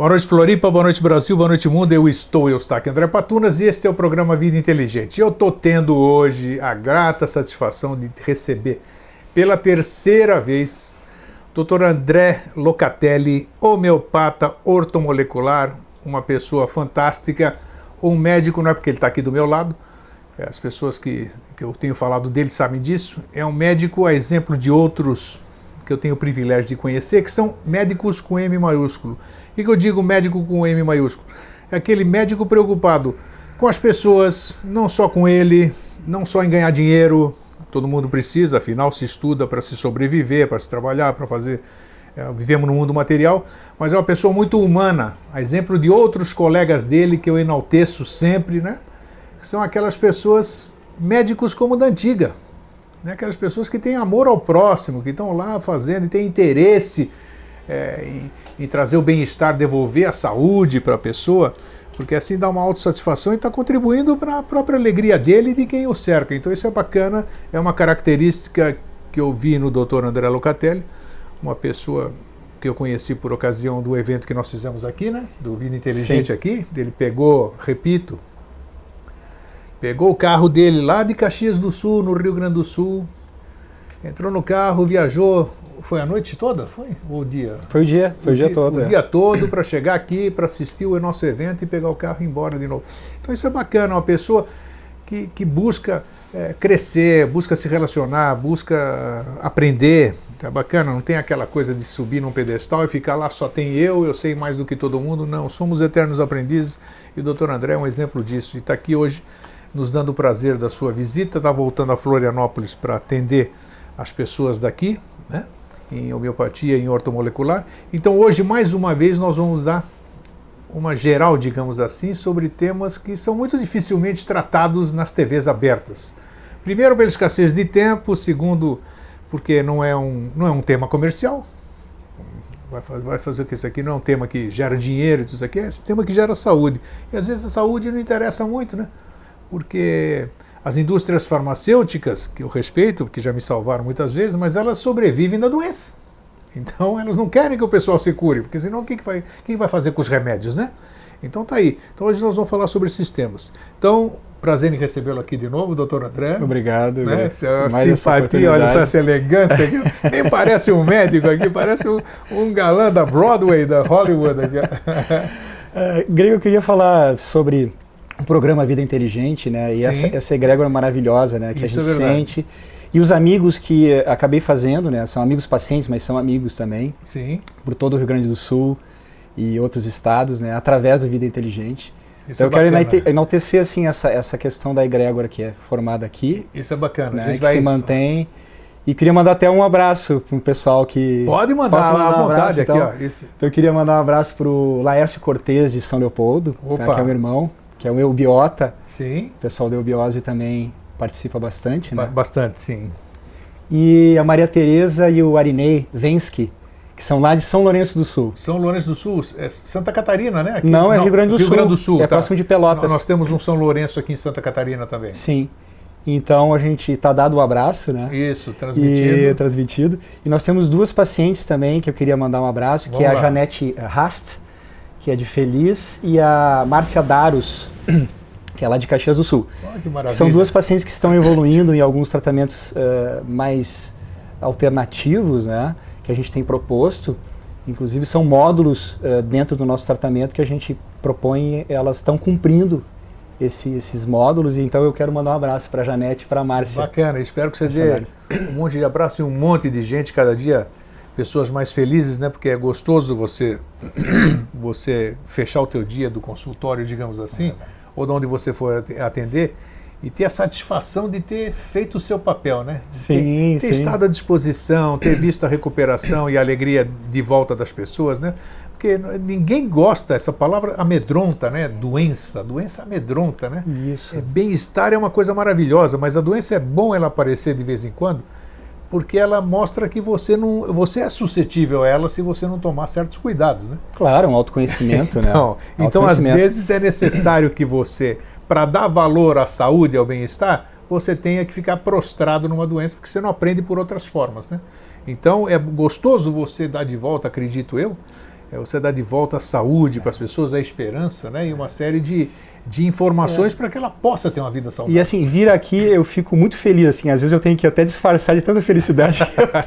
Boa noite, Floripa, boa noite, Brasil, boa noite, mundo. Eu estou aqui, André Patunas, e este é o programa Vida Inteligente. Eu estou tendo hoje a grata satisfação de receber pela terceira vez o Dr. André Locatelli, homeopata ortomolecular, uma pessoa fantástica, um médico, não é porque ele está aqui do meu lado, as pessoas que eu tenho falado dele sabem disso, é um médico a exemplo de outros que eu tenho o privilégio de conhecer, que são médicos com M maiúsculo. E que eu digo médico com M maiúsculo? É aquele médico preocupado com as pessoas, não só com ele, não só em ganhar dinheiro, todo mundo precisa, afinal se estuda para se sobreviver, para se trabalhar, para fazer... vivemos no mundo material, mas é uma pessoa muito humana, a exemplo de outros colegas dele que eu enalteço sempre, né? Que são aquelas pessoas, médicos como da antiga, né? Aquelas pessoas que têm amor ao próximo, que estão lá fazendo e têm interesse em trazer o bem-estar, devolver a saúde para a pessoa, porque assim dá uma autossatisfação e está contribuindo para a própria alegria dele e de quem o cerca. Então isso é bacana, é uma característica que eu vi no Dr. André Locatelli, uma pessoa que eu conheci por ocasião do evento que nós fizemos aqui, né? Do Vida Inteligente. Sim. Aqui. Ele pegou o carro dele lá de Caxias do Sul, no Rio Grande do Sul, entrou no carro, viajou. Foi a noite toda? Foi? Ou o dia? Foi o dia todo. O dia todo para chegar aqui, para assistir o nosso evento e pegar o carro e ir embora de novo. Então isso é bacana, uma pessoa que busca crescer, busca se relacionar, busca aprender. É bacana, não tem aquela coisa de subir num pedestal e ficar lá, só tem eu sei mais do que todo mundo. Não, somos eternos aprendizes e o Dr. André é um exemplo disso. E está aqui hoje nos dando o prazer da sua visita, está voltando a Florianópolis para atender as pessoas daqui, né? Em homeopatia, em ortomolecular. Então hoje, mais uma vez, nós vamos dar uma geral, digamos assim, sobre temas que são muito dificilmente tratados nas TVs abertas. Primeiro, pela escassez de tempo. Segundo, porque não é um tema comercial. Vai fazer o que isso aqui não é um tema que gera dinheiro e tudo isso aqui, é um tema que gera saúde. E às vezes a saúde não interessa muito, né? Porque as indústrias farmacêuticas, que eu respeito, que já me salvaram muitas vezes, mas elas sobrevivem da doença. Então elas não querem que o pessoal se cure, porque senão quem vai fazer com os remédios, né? Então tá aí. Então hoje nós vamos falar sobre esses temas. Então, prazer em recebê-lo aqui de novo, doutor André. Obrigado. Né? Essa simpatia, olha só essa elegância aqui. Nem parece um médico aqui, parece um galã da Broadway, da Hollywood aqui. Grego, eu queria falar sobre o programa Vida Inteligente, né? E essa egrégora maravilhosa, né? Que isso a gente sente. E os amigos que acabei fazendo, né? São amigos pacientes, mas são amigos também. Sim. Por todo o Rio Grande do Sul e outros estados, né? Através do Vida Inteligente. Isso então eu quero enaltecer assim, essa questão da egrégora que é formada aqui. Isso é bacana. Né? A gente se mantém. E queria mandar até um abraço para o pessoal que... Pode mandar lá à vontade. Então, aqui, ó. Isso. Eu queria mandar um abraço para o Laércio Cortez de São Leopoldo, que é meu irmão, que é o eubiota. Sim. O pessoal da eubiose também participa bastante, né? Bastante, sim. E a Maria Tereza e o Arinei Vensky, que são lá de São Lourenço do Sul. São Lourenço do Sul, é Santa Catarina, né? Aqui, não, é Rio Grande do Sul. Rio Grande do Sul, é próximo de Pelotas. Nós temos um São Lourenço aqui em Santa Catarina também. Sim. Então a gente está dado o abraço, né? Isso, transmitido. E nós temos duas pacientes também que eu queria mandar um abraço, que é a Janete Rast, que é de Feliz, e a Márcia Daros, que é lá de Caxias do Sul. Oh, que maravilha. São duas pacientes que estão evoluindo em alguns tratamentos mais alternativos, né? Que a gente tem proposto. Inclusive são módulos dentro do nosso tratamento que a gente propõe, elas estão cumprindo esses módulos, e então eu quero mandar um abraço para a Janete e para a Márcia. Bacana, espero que você dê um monte de abraço e um monte de gente, cada dia pessoas mais felizes, né? Porque é gostoso você fechar o teu dia do consultório, digamos assim, ou de onde você for atender, e ter a satisfação de ter feito o seu papel, né? Sim, ter estado à disposição, ter visto a recuperação e a alegria de volta das pessoas, né? Porque ninguém gosta, essa palavra amedronta, né? Doença amedronta, né? Isso. Bem-estar é uma coisa maravilhosa, mas a doença é bom ela aparecer de vez em quando, porque ela mostra que você é suscetível a ela se você não tomar certos cuidados, né? Claro, um autoconhecimento, né? Então, às vezes, é necessário que você, para dar valor à saúde e ao bem-estar, você tenha que ficar prostrado numa doença, porque você não aprende por outras formas, né? Então, é gostoso você dar de volta, acredito eu, você dá de volta a saúde para as pessoas, a esperança, né? E uma série de informações para que ela possa ter uma vida saudável. E assim, vir aqui eu fico muito feliz, assim, às vezes eu tenho que até disfarçar de tanta felicidade.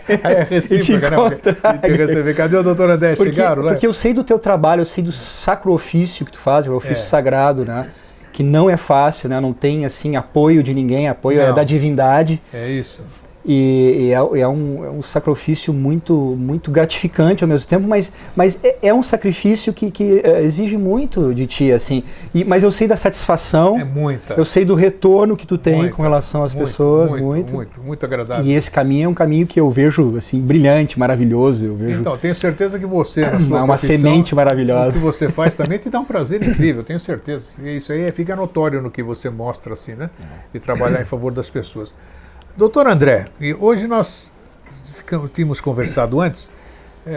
É recíproca, né? Tem que receber. Cadê o doutor André? Chegaram, né? Porque eu sei do teu trabalho, eu sei do sacro ofício que tu faz, o ofício sagrado, né? Que não é fácil, né? Não tem, assim, apoio de ninguém, apoio é da divindade. É isso. E é um sacrifício muito gratificante ao mesmo tempo, mas é um sacrifício que exige muito de ti, assim. Mas eu sei da satisfação, eu sei do retorno que tu tem com relação às pessoas, muito agradável. E esse caminho é um caminho que eu vejo assim brilhante, maravilhoso. Eu vejo. Então, tenho certeza que você, na sua uma semente maravilhosa. O que você faz também te dá um prazer incrível, tenho certeza. E isso aí fica notório no que você mostra, assim, né? De trabalhar em favor das pessoas. Doutor André, e hoje nós tínhamos conversado antes,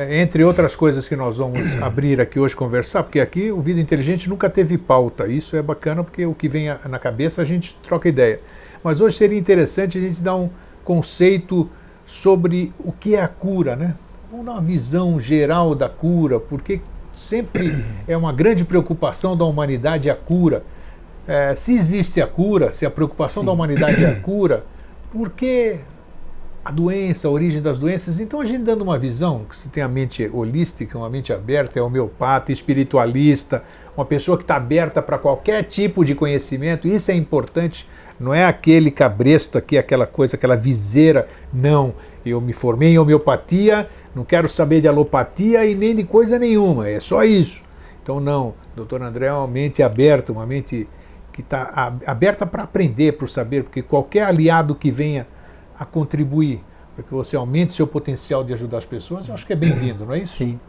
entre outras coisas que nós vamos abrir aqui hoje conversar, porque aqui o Vida Inteligente nunca teve pauta, isso é bacana porque o que vem na cabeça a gente troca ideia. Mas hoje seria interessante a gente dar um conceito sobre o que é a cura, né? Vamos dar uma visão geral da cura, porque sempre é uma grande preocupação da humanidade a cura. Se existe a cura, se a preocupação da humanidade é a cura, por que a doença, a origem das doenças? Então a gente dando uma visão, que se tem a mente holística, uma mente aberta, é homeopata, espiritualista, uma pessoa que está aberta para qualquer tipo de conhecimento, isso é importante, não é aquele cabresto aqui, aquela coisa, aquela viseira, não, eu me formei em homeopatia, não quero saber de alopatia e nem de coisa nenhuma, é só isso. Então não, doutor André é uma mente aberta, uma mente que está aberta para aprender, para saber, porque qualquer aliado que venha a contribuir para que você aumente seu potencial de ajudar as pessoas, eu acho que é bem-vindo, não é isso? Sim.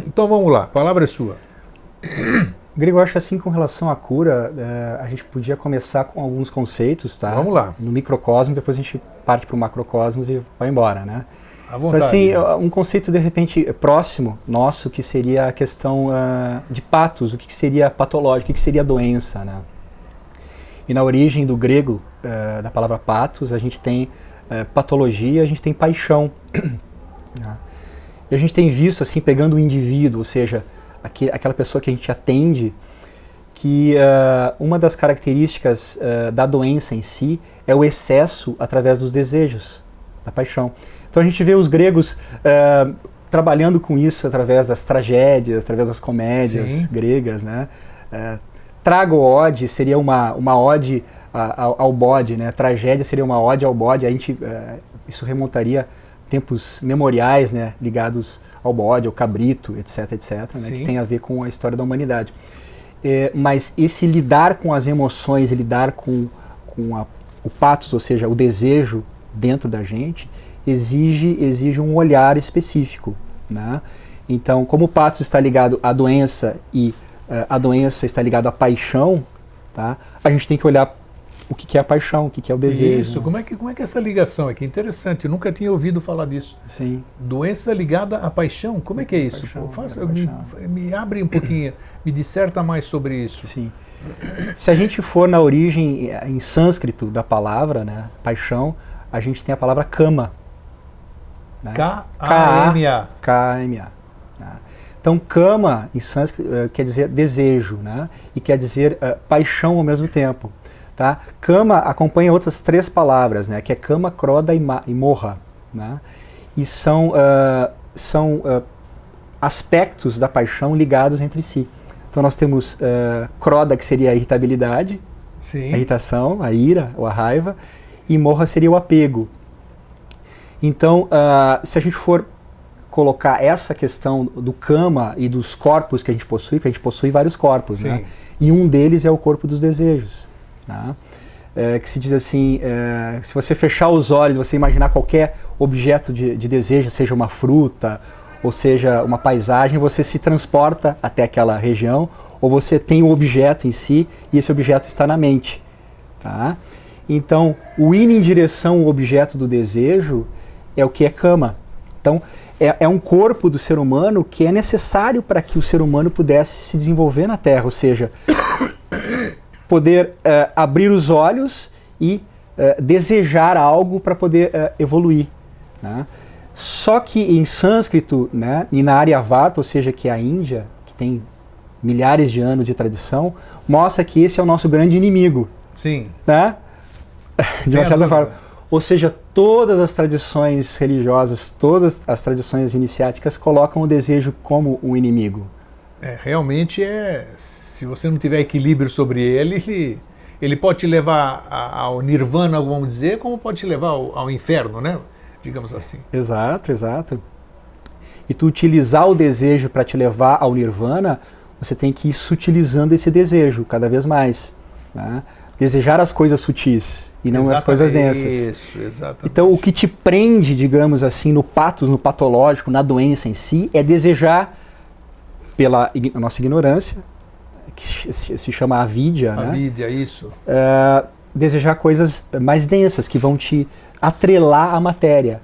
Então vamos lá, a palavra é sua. Grego, eu acho assim, com relação à cura, a gente podia começar com alguns conceitos, tá? Vamos lá. No microcosmo, depois a gente parte para o macrocosmos e vai embora, né? À vontade. Então, assim, um conceito, de repente, próximo nosso, que seria a questão de patos, o que seria patológico, o que seria doença, né? E na origem do grego, da palavra patos, a gente tem patologia, a gente tem paixão. Né? E a gente tem visto, assim, pegando o indivíduo, ou seja, aquela pessoa que a gente atende, que uma das características da doença em si é o excesso através dos desejos, da paixão. Então a gente vê os gregos trabalhando com isso através das tragédias, através das comédias gregas, né? Trago-ode seria uma ode ao bode, né? Tragédia seria uma ode ao bode. Isso remontaria tempos memoriais, né? Ligados ao bode, ao cabrito, etc, né? Que tem a ver com a história da humanidade. Mas esse lidar com as emoções, lidar com o patos, ou seja, o desejo dentro da gente, exige um olhar específico, né? Então, como o patos está ligado à doença e a doença está ligada à paixão, tá? A gente tem que olhar o que é a paixão, o que é o desejo. Isso, né? como é que é essa ligação aqui? Interessante, eu nunca tinha ouvido falar disso. Sim. Doença ligada à paixão, como é que é isso? Me abre um pouquinho, me disserta mais sobre isso. Sim. Se a gente for na origem em sânscrito da palavra, né, paixão, a gente tem a palavra kama. Né? K-A-M-A. K-A-M-A. Então, kama, em sânscrito, quer dizer desejo, né? E quer dizer paixão ao mesmo tempo. Tá? Kama acompanha outras 3 palavras, né? Que é kama, kroda e moha. Né? E são aspectos da paixão ligados entre si. Então, nós temos kroda, que seria a irritabilidade, Sim. a irritação, a ira ou a raiva, e moha seria o apego. Então, se a gente for colocar essa questão do kama e dos corpos que a gente possui, porque a gente possui vários corpos, né? E um deles é o corpo dos desejos. Né? Que se diz assim, se você fechar os olhos, você imaginar qualquer objeto de desejo, seja uma fruta, ou seja uma paisagem, você se transporta até aquela região, ou você tem o objeto em si, e esse objeto está na mente. Tá? Então, o ir em direção ao objeto do desejo é o que é kama. Então, é um corpo do ser humano que é necessário para que o ser humano pudesse se desenvolver na Terra, ou seja, poder abrir os olhos e desejar algo para poder evoluir. Né? Só que em sânscrito, né, e na Aryavata, ou seja, que é a Índia, que tem milhares de anos de tradição, mostra que esse é o nosso grande inimigo. Sim. Né? De uma certa forma. Ou seja, todas as tradições religiosas, todas as tradições iniciáticas colocam o desejo como um inimigo. Realmente se você não tiver equilíbrio sobre ele pode te levar ao nirvana, vamos dizer, como pode te levar ao inferno, né? Digamos assim. Exato, exato. E tu utilizar o desejo para te levar ao nirvana, você tem que ir sutilizando esse desejo cada vez mais. Né? Desejar as coisas sutis e não as coisas densas. Isso, exatamente. Então, o que te prende, digamos assim, no patos, no patológico, na doença em si, é desejar, pela nossa ignorância, que se chama avidya, né? Avidya, isso. Desejar coisas mais densas, que vão te atrelar à matéria,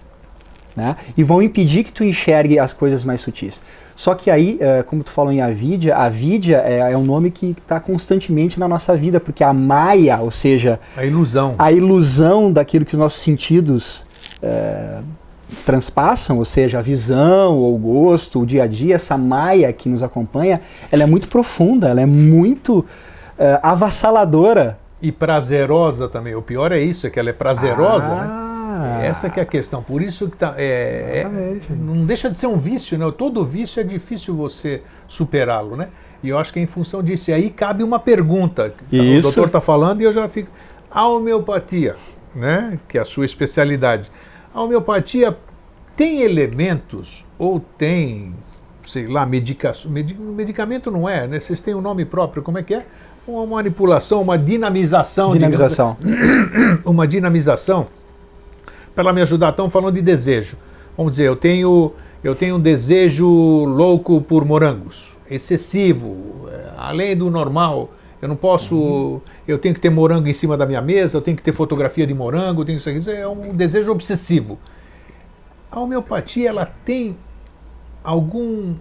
né? E vão impedir que tu enxergue as coisas mais sutis. Só que aí, como tu falou em avidya, a avidya é um nome que está constantemente na nossa vida, porque a maya, ou seja, a ilusão daquilo que os nossos sentidos transpassam, ou seja, a visão, o gosto, o dia a dia, essa maya que nos acompanha, ela é muito profunda, ela é muito avassaladora. E prazerosa também. O pior é isso, é que ela é prazerosa, né? Essa que é a questão. Por isso que não deixa de ser um vício, né? Todo vício é difícil você superá-lo, né? E eu acho que é em função disso. E aí cabe uma pergunta. Isso. O doutor está falando e eu já fico... A homeopatia, né? Que é a sua especialidade. A homeopatia tem elementos ou tem, sei lá, medicação. Medicamento não é, né? Vocês têm um nome próprio, como é que é? Uma manipulação, uma dinamização. Dinamização. Uma dinamização. Para ela me ajudar, estão falando de desejo. Vamos dizer, eu tenho um desejo louco por morangos, excessivo, além do normal. Eu não posso, eu tenho que ter morango em cima da minha mesa, eu tenho que ter fotografia de morango, isso é um desejo obsessivo. A homeopatia, ela tem alguma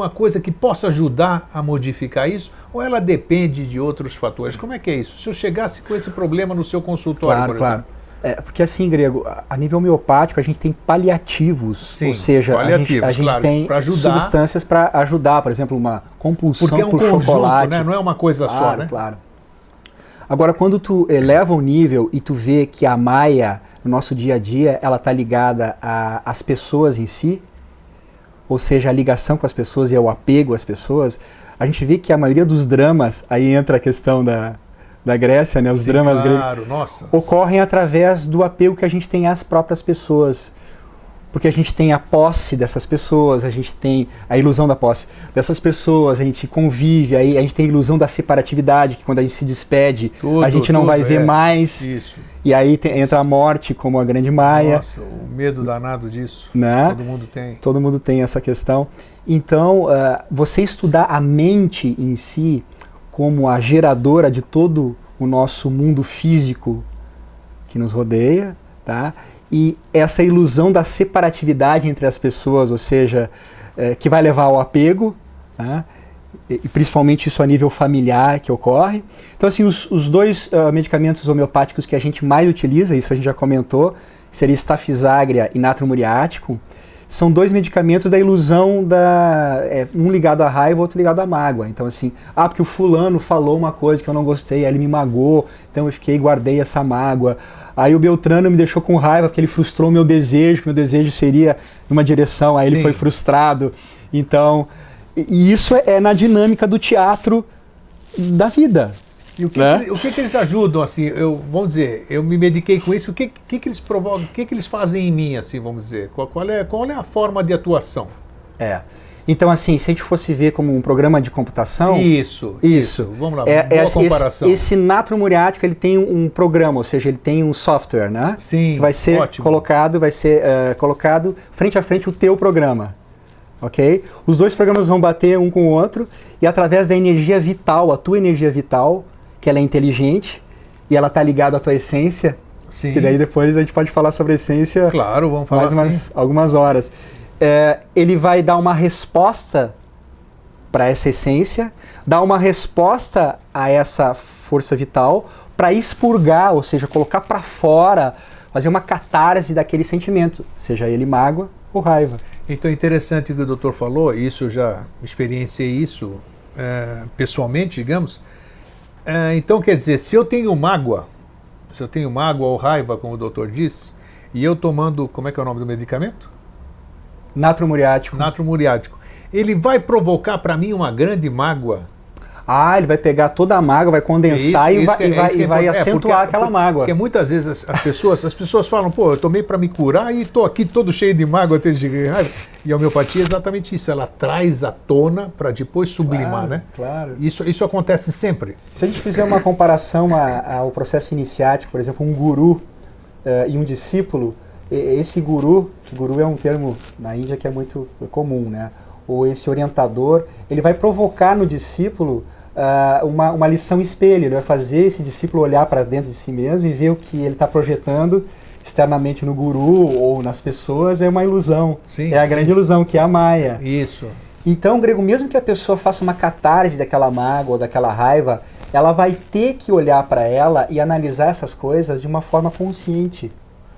coisa que possa ajudar a modificar isso? Ou ela depende de outros fatores? Como é que é isso? Se eu chegasse com esse problema no seu consultório, por exemplo. Porque assim, Grego, a nível homeopático a gente tem paliativos, sim, ou seja, a gente claro, tem substâncias para ajudar, por exemplo, uma compulsão por conjunto, chocolate. Né? Não é uma coisa só, né? Claro. Agora, quando tu eleva o nível e tu vê que a Maya, no nosso dia a dia, ela está ligada às pessoas em si, ou seja, a ligação com as pessoas e o apego às pessoas, a gente vê que a maioria dos dramas, aí entra a questão da Grécia, né? Os dramas gregos ocorrem através do apego que a gente tem às próprias pessoas. Porque a gente tem a posse dessas pessoas, a gente tem a ilusão da posse dessas pessoas, a gente convive, aí a gente tem a ilusão da separatividade, que quando a gente se despede, a gente não vai ver mais. Isso. E aí entra a morte como a grande Maia. Nossa, o medo danado disso. Né? Todo mundo tem. Todo mundo tem essa questão. Então, você estudar a mente em si como a geradora de todo o nosso mundo físico que nos rodeia, tá? E essa ilusão da separatividade entre as pessoas, ou seja, que vai levar ao apego, tá? E principalmente isso a nível familiar que ocorre. Então, assim, os dois medicamentos homeopáticos que a gente mais utiliza, isso a gente já comentou, seria Staphysagra e natro muriático. São dois medicamentos da ilusão um ligado à raiva, outro ligado à mágoa. Então assim, porque o fulano falou uma coisa que eu não gostei, aí ele me magoou, então eu guardei essa mágoa. Aí o Beltrano me deixou com raiva porque ele frustrou o meu desejo, que meu desejo seria numa direção, aí Sim. Ele foi frustrado. Então, e isso é na dinâmica do teatro da vida. E o que eles ajudam, assim, vamos dizer, eu me mediquei com isso, o que eles provocam, o que eles fazem em mim, assim, vamos dizer? Qual é a forma de atuação? Então, assim, se a gente fosse ver como um programa de computação... Isso. Vamos lá, boa comparação. Esse natro muriático, ele tem um programa, ou seja, ele tem um software, né? Sim, que vai ser colocado frente a frente o teu programa. Ok? Os dois programas vão bater um com o outro e através da energia vital, a tua energia vital, que ela é inteligente e ela está ligada à tua essência. Sim. Que daí depois a gente pode falar sobre a essência. Claro, vamos falar mais algumas horas. Ele vai dar uma resposta para essa essência, dar uma resposta a essa força vital para expurgar, ou seja, colocar para fora fazer uma catarse daquele sentimento, seja ele mágoa ou raiva. Então é interessante o que o doutor falou, isso eu já experienciei isso pessoalmente, digamos. Então quer dizer, se eu tenho mágoa ou raiva, como o doutor disse, e eu tomando, como é que é o nome do medicamento? Natro muriático. Natro muriático. Ele vai provocar para mim uma grande mágoa. Ele vai pegar toda a mágoa, vai condensar e vai acentuar aquela mágoa. Porque muitas vezes as pessoas falam, pô, eu tomei para me curar e estou aqui todo cheio de mágoa, de raiva. E a homeopatia é exatamente isso, ela traz à tona para depois sublimar, né? Claro. Isso acontece sempre. Se a gente fizer uma comparação ao processo iniciático, por exemplo, um guru e um discípulo, esse guru é um termo na Índia que é muito comum, né? Ou esse orientador, ele vai provocar no discípulo uma lição espelho, ele vai fazer esse discípulo olhar para dentro de si mesmo e ver o que ele está projetando externamente no guru ou nas pessoas é uma ilusão. Sim, é a grande ilusão, que é a Maia. Isso. Então, Grego, mesmo que a pessoa faça uma catarse daquela mágoa ou daquela raiva, ela vai ter que olhar para ela e analisar essas coisas de uma forma consciente.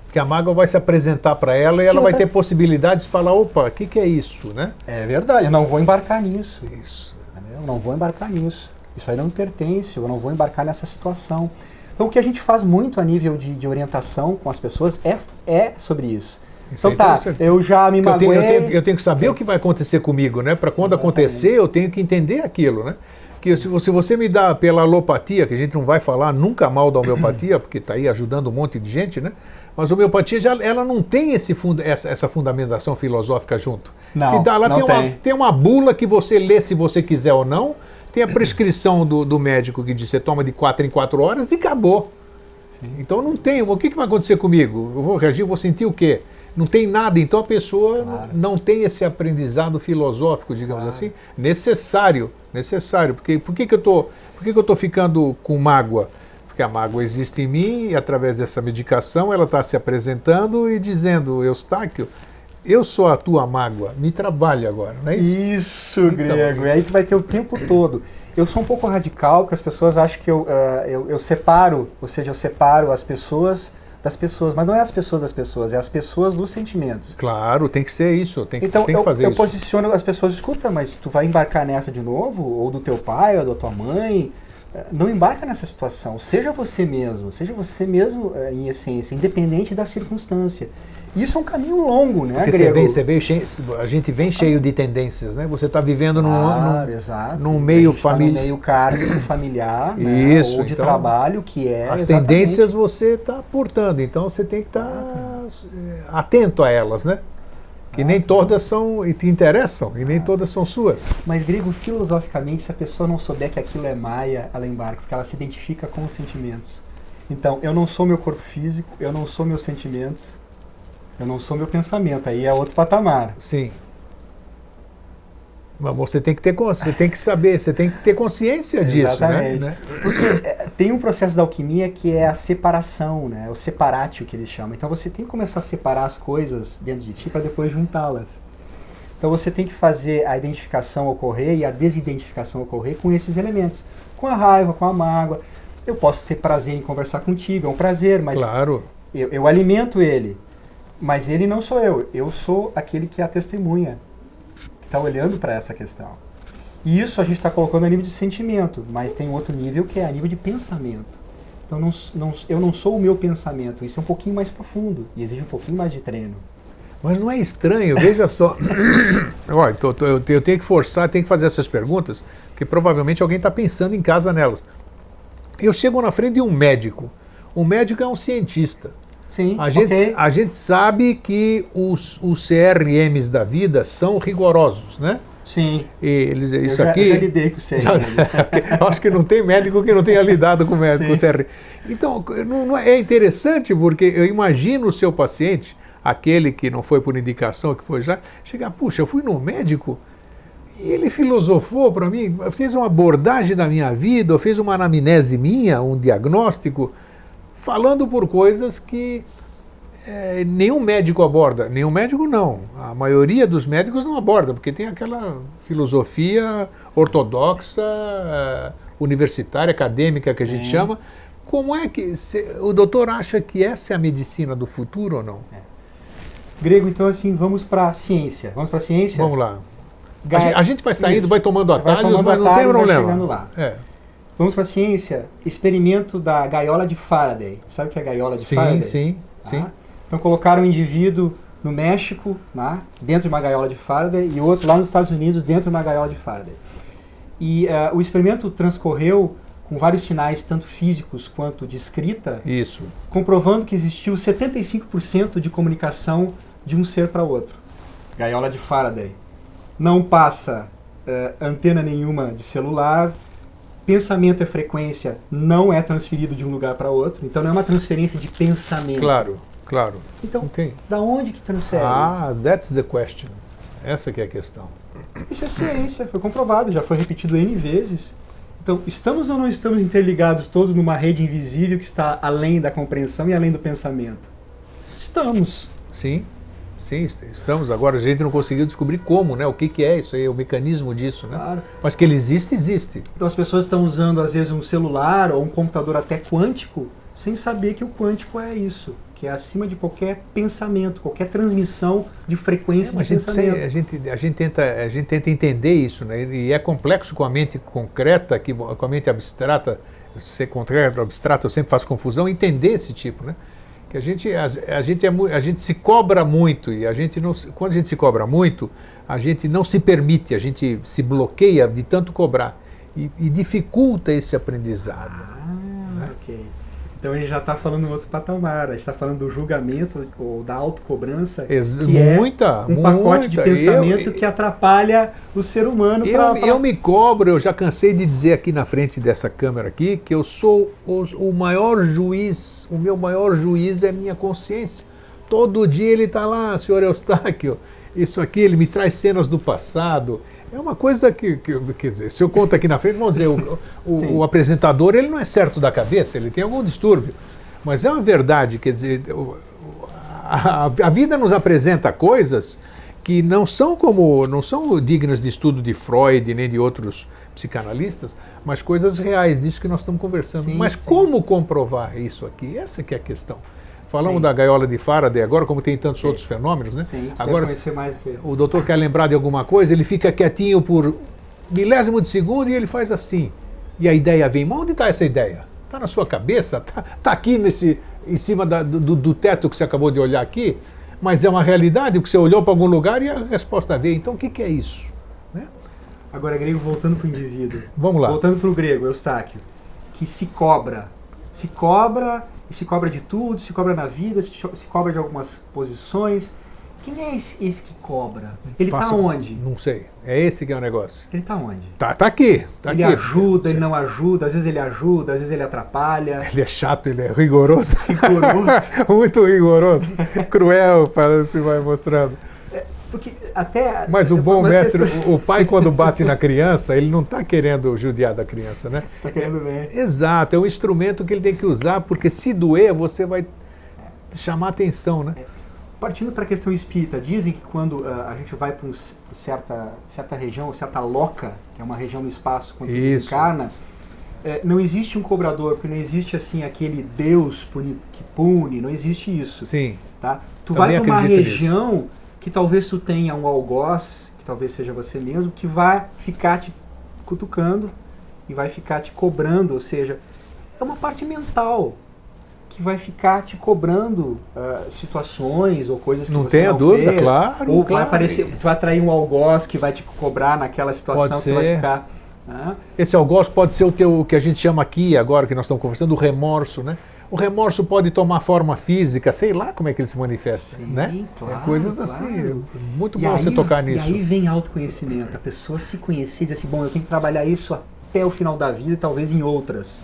Porque a mágoa vai se apresentar para ela e ela vai ter possibilidades de falar, opa, o que é isso, né? É verdade, eu não vou embarcar nisso. Isso. Eu não vou embarcar nisso. Isso aí não me pertence, eu não vou embarcar nessa situação. Então o que a gente faz muito a nível de orientação com as pessoas é sobre isso. Então eu já me magoei. Eu tenho que saber o que vai acontecer comigo, né? Para quando acontecer, eu tenho que entender aquilo, né? Que se você me dá pela alopatia, que a gente não vai falar nunca mal da homeopatia, porque está aí ajudando um monte de gente, né? Mas a homeopatia ela não tem essa fundamentação filosófica junto. Não, ela não tem uma bula que você lê se você quiser ou não, tem a prescrição do médico que diz que você toma de 4 em 4 horas e acabou. Sim. Então não tem. O que vai acontecer comigo? Eu vou reagir, eu vou sentir o quê? Não tem nada. Então a pessoa não tem esse aprendizado filosófico, digamos assim, necessário. Por que eu tô ficando com mágoa? Porque a mágoa existe em mim e através dessa medicação ela está se apresentando e dizendo, Eustáquio, eu sou a tua mágoa, me trabalha agora, não é isso? Isso, Grego, e aí tu vai ter o tempo todo. Eu sou um pouco radical, porque as pessoas acham que eu separo, ou seja, eu separo as pessoas das pessoas, mas não é as pessoas das pessoas, é as pessoas dos sentimentos. Claro, tem que ser isso, tem que fazer eu isso. posiciono as pessoas, escuta, mas tu vai embarcar nessa de novo? Ou do teu pai, ou da tua mãe? Não embarca nessa situação, seja você mesmo em essência, independente da circunstância. Isso é um caminho longo, né, porque Grego? a gente vem cheio de tendências, né? Você está vivendo num meio familiar, meio kármico familiar, isso, né? Ou de trabalho, que é as tendências você está portando, então você tem que estar atento a elas, né? Que nem todas te interessam e nem todas são suas. Mas, Grego, filosoficamente, se a pessoa não souber que aquilo é Maia, ela embarca, porque ela se identifica com os sentimentos. Então, eu não sou meu corpo físico, eu não sou meus sentimentos, eu não sou meu pensamento, aí é outro patamar. Sim. Mas você tem que saber, você tem que ter consciência disso, né? Porque tem um processo da alquimia que é a separação, né? O separatio que eles chamam. Então você tem que começar a separar as coisas dentro de ti para depois juntá-las. Então você tem que fazer a identificação ocorrer e a desidentificação ocorrer com esses elementos. Com a raiva, com a mágoa. Eu posso ter prazer em conversar contigo, é um prazer, mas claro. eu alimento ele. Mas ele não sou eu sou aquele que é a testemunha. Está olhando para essa questão. E isso a gente está colocando a nível de sentimento, mas tem outro nível que é a nível de pensamento. Então eu não sou o meu pensamento, isso é um pouquinho mais profundo e exige um pouquinho mais de treino. Mas não é estranho, veja só. Olha, eu tenho que forçar, tenho que fazer essas perguntas, porque provavelmente alguém está pensando em casa nelas. Eu chego na frente de um médico. O médico é um cientista. Sim, a gente sabe que os CRMs da vida são rigorosos, né? Sim. Eu já lidei com o CRM. Acho que não tem médico que não tenha lidado com o CRM. Então, é interessante porque eu imagino o seu paciente, aquele que não foi por indicação, que foi já, chegar, puxa, eu fui no médico e ele filosofou para mim, fez uma abordagem da minha vida, ou fez uma anamnese minha, um diagnóstico, falando por coisas que nenhum médico aborda. Nenhum médico não. A maioria dos médicos não aborda, porque tem aquela filosofia ortodoxa, universitária, acadêmica que a gente chama, como é que o doutor acha que essa é a medicina do futuro ou não? Grego, então assim, vamos para a ciência. Vamos para a ciência? Vamos lá. A gente vai saindo, vai tomando atalhos, tomando mas não atalhos, tem vai problema. chegando lá. Vamos para a ciência. Experimento da gaiola de Faraday. Sabe o que é a gaiola de Faraday? Sim. Então colocaram um indivíduo no México, dentro de uma gaiola de Faraday, e outro lá nos Estados Unidos, dentro de uma gaiola de Faraday. E o experimento transcorreu com vários sinais, tanto físicos quanto de escrita, Isso. comprovando que existiu 75% de comunicação de um ser para outro. Gaiola de Faraday. Não passa antena nenhuma de celular, pensamento e frequência não é transferido de um lugar para outro, então não é uma transferência de pensamento. Claro. Então, da onde que transfere? That's the question. Essa que é a questão. Isso é ciência, foi comprovado, já foi repetido N vezes. Então, estamos ou não estamos interligados todos numa rede invisível que está além da compreensão e além do pensamento? Estamos. Sim, estamos. Agora a gente não conseguiu descobrir como, né? O que é isso aí, o mecanismo disso, né? Claro. Mas que ele existe. Então as pessoas estão usando, às vezes, um celular ou um computador até quântico, sem saber que o quântico é isso, que é acima de qualquer pensamento, qualquer transmissão de frequência de pensamento. A gente tenta entender isso, né? E é complexo com a mente concreta, com a mente abstrata. Ser concreto, abstrato, eu sempre faço confusão, entender esse tipo, né? Que a gente se cobra muito, e quando a gente se cobra muito, a gente não se permite, a gente se bloqueia de tanto cobrar e dificulta esse aprendizado. Né? Ok. Então a gente já está falando em outro patamar, a gente está falando do julgamento ou da autocobrança, que é pacote de pensamento que atrapalha o ser humano. Eu me cobro, eu já cansei de dizer aqui na frente dessa câmera aqui, que eu sou o maior juiz, o meu maior juiz é minha consciência. Todo dia ele está lá, senhor Eustáquio, isso aqui, ele me traz cenas do passado. É uma coisa que quer dizer, se eu conto aqui na frente, vamos dizer, o apresentador, ele não é certo da cabeça, ele tem algum distúrbio. Mas é uma verdade, quer dizer, a vida nos apresenta coisas que não são dignas de estudo de Freud nem de outros psicanalistas, mas coisas reais, disso que nós estamos conversando. Mas como comprovar isso aqui? Essa que é a questão. Falamos da gaiola de Faraday agora, como tem tantos outros fenômenos, né? Agora, mais o doutor quer lembrar de alguma coisa, ele fica quietinho por milésimo de segundo e ele faz assim. E a ideia vem. Mas onde está essa ideia? Está na sua cabeça? Está aqui em cima do teto que você acabou de olhar aqui? Mas é uma realidade, porque você olhou para algum lugar e a resposta veio. Então o que é isso? Né? Agora, Grego, voltando para o indivíduo. Vamos lá. Voltando para o Grego, Eustáquio, que se cobra e se cobra de tudo, se cobra na vida, se cobra de algumas posições. Quem é esse que cobra? Ele está onde? Não sei. É esse que é o negócio. Ele está onde? Tá aqui. Ele ajuda, ele não ajuda, às vezes ele ajuda, às vezes ele atrapalha. Ele é chato, ele é rigoroso. Rigoroso. Muito rigoroso. Cruel, você vai mostrando. Porque até, mas o bom mestre, o pai quando bate na criança, ele não está querendo judiar da criança, né? Está querendo bem. Exato, é um instrumento que ele tem que usar, porque se doer, você vai chamar atenção, né? Partindo para a questão espírita, dizem que quando a gente vai para certa região, certa loca, que é uma região no espaço, quando desencarna, não existe um cobrador, porque não existe assim aquele Deus que pune, não existe isso. Sim. Tá? Tu vai para uma região que talvez tu tenha um algoz, que talvez seja você mesmo, que vai ficar te cutucando e vai ficar te cobrando, ou seja, é uma parte mental que vai ficar te cobrando situações ou coisas que não você tenha não dúvida, fez, claro. Ou claro. vai aparecer, tu vai atrair um algoz que vai te cobrar naquela situação. Pode que tu vai ser. ficar. Esse algoz pode ser o que a gente chama aqui, agora que nós estamos conversando, o remorso, né? O remorso pode tomar forma física, sei lá como é que ele se manifesta, né? Claro, coisas assim, muito bom você tocar nisso. E aí vem autoconhecimento, a pessoa se conhecer e dizer assim, bom, eu tenho que trabalhar isso até o final da vida e talvez em outras.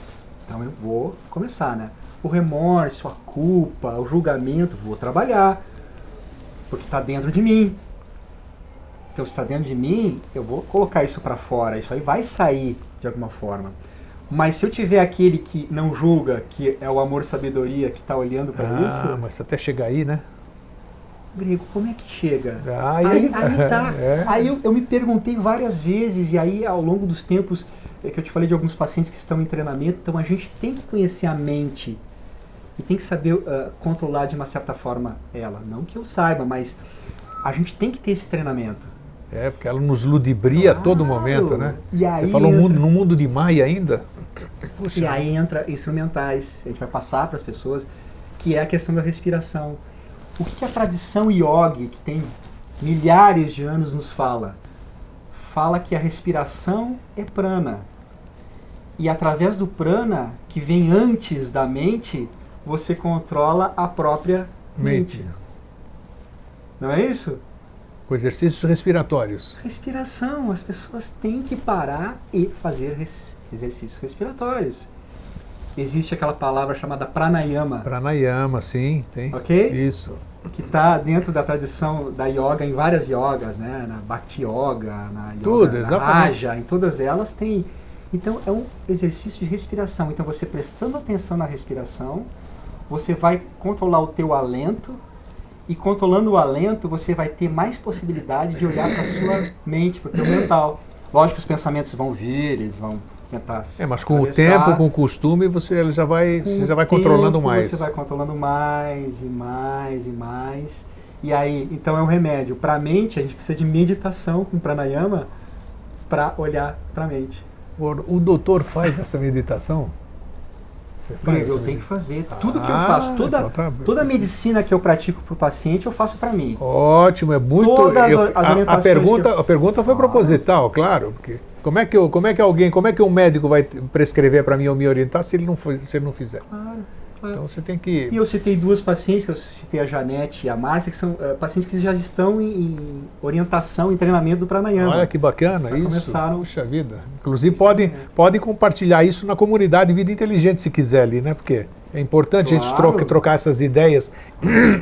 Então eu vou começar, né? O remorso, a culpa, o julgamento, vou trabalhar, porque está dentro de mim. Então se está dentro de mim, eu vou colocar isso para fora, isso aí vai sair de alguma forma. Mas se eu tiver aquele que não julga, que é o amor-sabedoria, que está olhando para isso... mas até chegar aí, né? Grego, como é que chega? Aí tá. Aí eu me perguntei várias vezes, e aí ao longo dos tempos, que eu te falei de alguns pacientes que estão em treinamento, então a gente tem que conhecer a mente e tem que saber controlar de uma certa forma ela. Não que eu saiba, mas a gente tem que ter esse treinamento. Porque ela nos ludibria a todo momento, né? E aí você falou no mundo de Maia ainda? Puxa. E aí entra instrumentais, a gente vai passar para as pessoas, que é a questão da respiração. O que a tradição yogi, que tem milhares de anos, nos fala? Fala que a respiração é prana. E através do prana, que vem antes da mente, você controla a própria mente. Não é isso? Com exercícios respiratórios. Respiração. As pessoas têm que parar e fazer exercícios respiratórios. Existe aquela palavra chamada pranayama. Pranayama, sim, tem. Ok? Isso. Que está dentro da tradição da yoga, em várias yogas, né? Na Bhakti Yoga, na yoga, tudo, na Raja, em todas elas tem. Então é um exercício de respiração. Então você prestando atenção na respiração, você vai controlar o teu alento, e controlando o alento você vai ter mais possibilidade de olhar para a sua mente, para o teu mental. Lógico que os pensamentos vão vir, eles vão tentar se mas com o tempo, com o costume, você já vai controlando mais. Você vai controlando mais e mais e mais. E aí, então é um remédio. Para a mente, a gente precisa de meditação com pranayama para olhar para a mente. O doutor faz essa meditação? Você faz? Eu tenho que fazer. Tudo que eu faço, toda a medicina que eu pratico para o paciente, eu faço para mim. Ótimo, é muito... A pergunta foi proposital, claro, porque como é que um médico vai prescrever para mim ou me orientar se ele não fizer? Claro. Então você tem que... E eu citei duas pacientes, eu citei a Janete e a Márcia, que são pacientes que já estão em orientação, em treinamento do pranayama. Olha que bacana isso. Começaram... Puxa vida. Inclusive podem compartilhar isso na comunidade Vida Inteligente se quiser ali, né? Porque é importante a gente trocar essas ideias,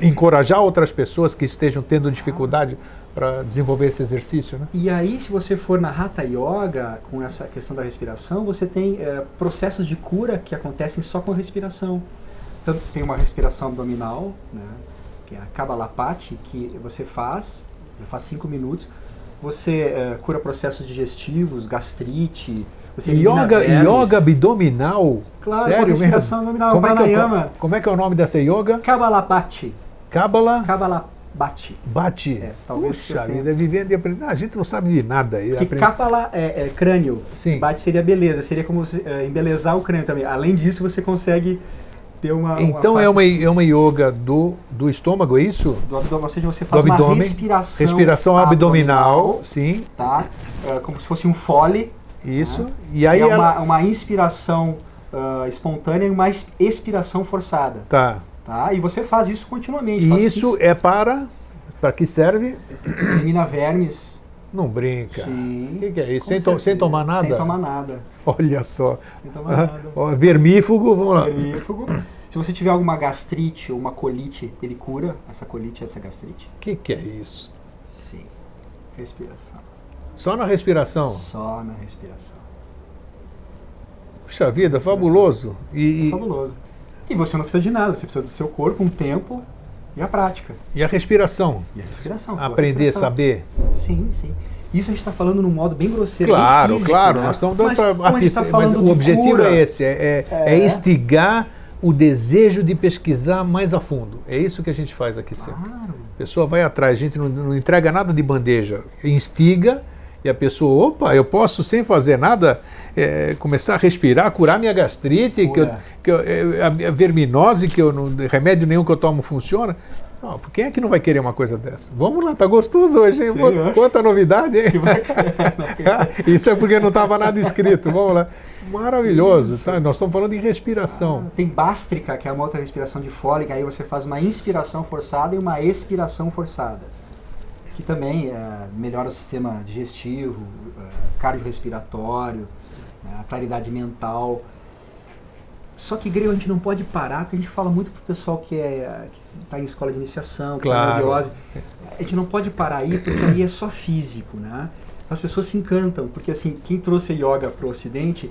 encorajar outras pessoas que estejam tendo dificuldade para desenvolver esse exercício, né? E aí, se você for na Hatha Yoga, com essa questão da respiração, você tem processos de cura que acontecem só com respiração. Então, tem uma respiração abdominal, né, que é a Kapalabhati, que você faz 5 minutos, você cura processos digestivos, gastrite, você yoga abdominal? Claro, sério respiração mesmo? Abdominal, pranayama. Como é que é o nome dessa yoga? Kapalabhati. Bate. Puxa vida, vivendo e aprendendo. A gente não sabe de nada. Porque Kapala é crânio. Sim. Bate seria beleza. Seria como você embelezar o crânio também. Além disso, você consegue ter uma... Então é uma yoga do estômago, é isso? Do abdômen. Ou seja, você faz uma respiração abdominal. Sim. Tá? Como se fosse um fole. Isso. Né? E aí uma inspiração espontânea e uma expiração forçada. Tá. E você faz isso continuamente. E isso é para que serve? Elimina vermes. Não brinca. Sim. O que é isso? Sem tomar nada? Sem tomar nada. Olha só. Sem tomar nada. Vermífugo, vamos lá. Vermífugo. Se você tiver alguma gastrite ou uma colite, ele cura essa colite, essa gastrite. O que é isso? Sim. Respiração. Só na respiração? Só na respiração. Puxa vida, fabuloso. Fabuloso. E você não precisa de nada, você precisa do seu corpo, um tempo e a prática. E a respiração? Aprender, saber? Sim. Isso a gente está falando num modo bem grosseiro. Claro, bem físico, claro. Né? Nós estamos dando para artista. Mas o objetivo cura, é esse, é instigar o desejo de pesquisar mais a fundo. É isso que a gente faz aqui sempre. Claro. A pessoa vai atrás, a gente não entrega nada de bandeja, instiga. E a pessoa, opa, eu posso sem fazer nada começar a respirar, curar minha gastrite, a verminose, remédio nenhum que eu tomo funciona. Não, quem é que não vai querer uma coisa dessa? Vamos lá, tá gostoso hoje, hein? Sim, quanta novidade, hein? Isso é porque não estava nada escrito, vamos lá. Maravilhoso, tá? Nós estamos falando em respiração. Tem bástrica, que é uma outra respiração difólica, aí você faz uma inspiração forçada e uma expiração forçada. Que também melhora o sistema digestivo, cardiorrespiratório, a claridade mental. Só que, Grego, a gente não pode parar, porque a gente fala muito para o pessoal que está em escola de iniciação, que claro. Tem neurose. A gente não pode parar aí, porque aí é só físico, né? As pessoas se encantam, porque assim, quem trouxe yoga para o Ocidente,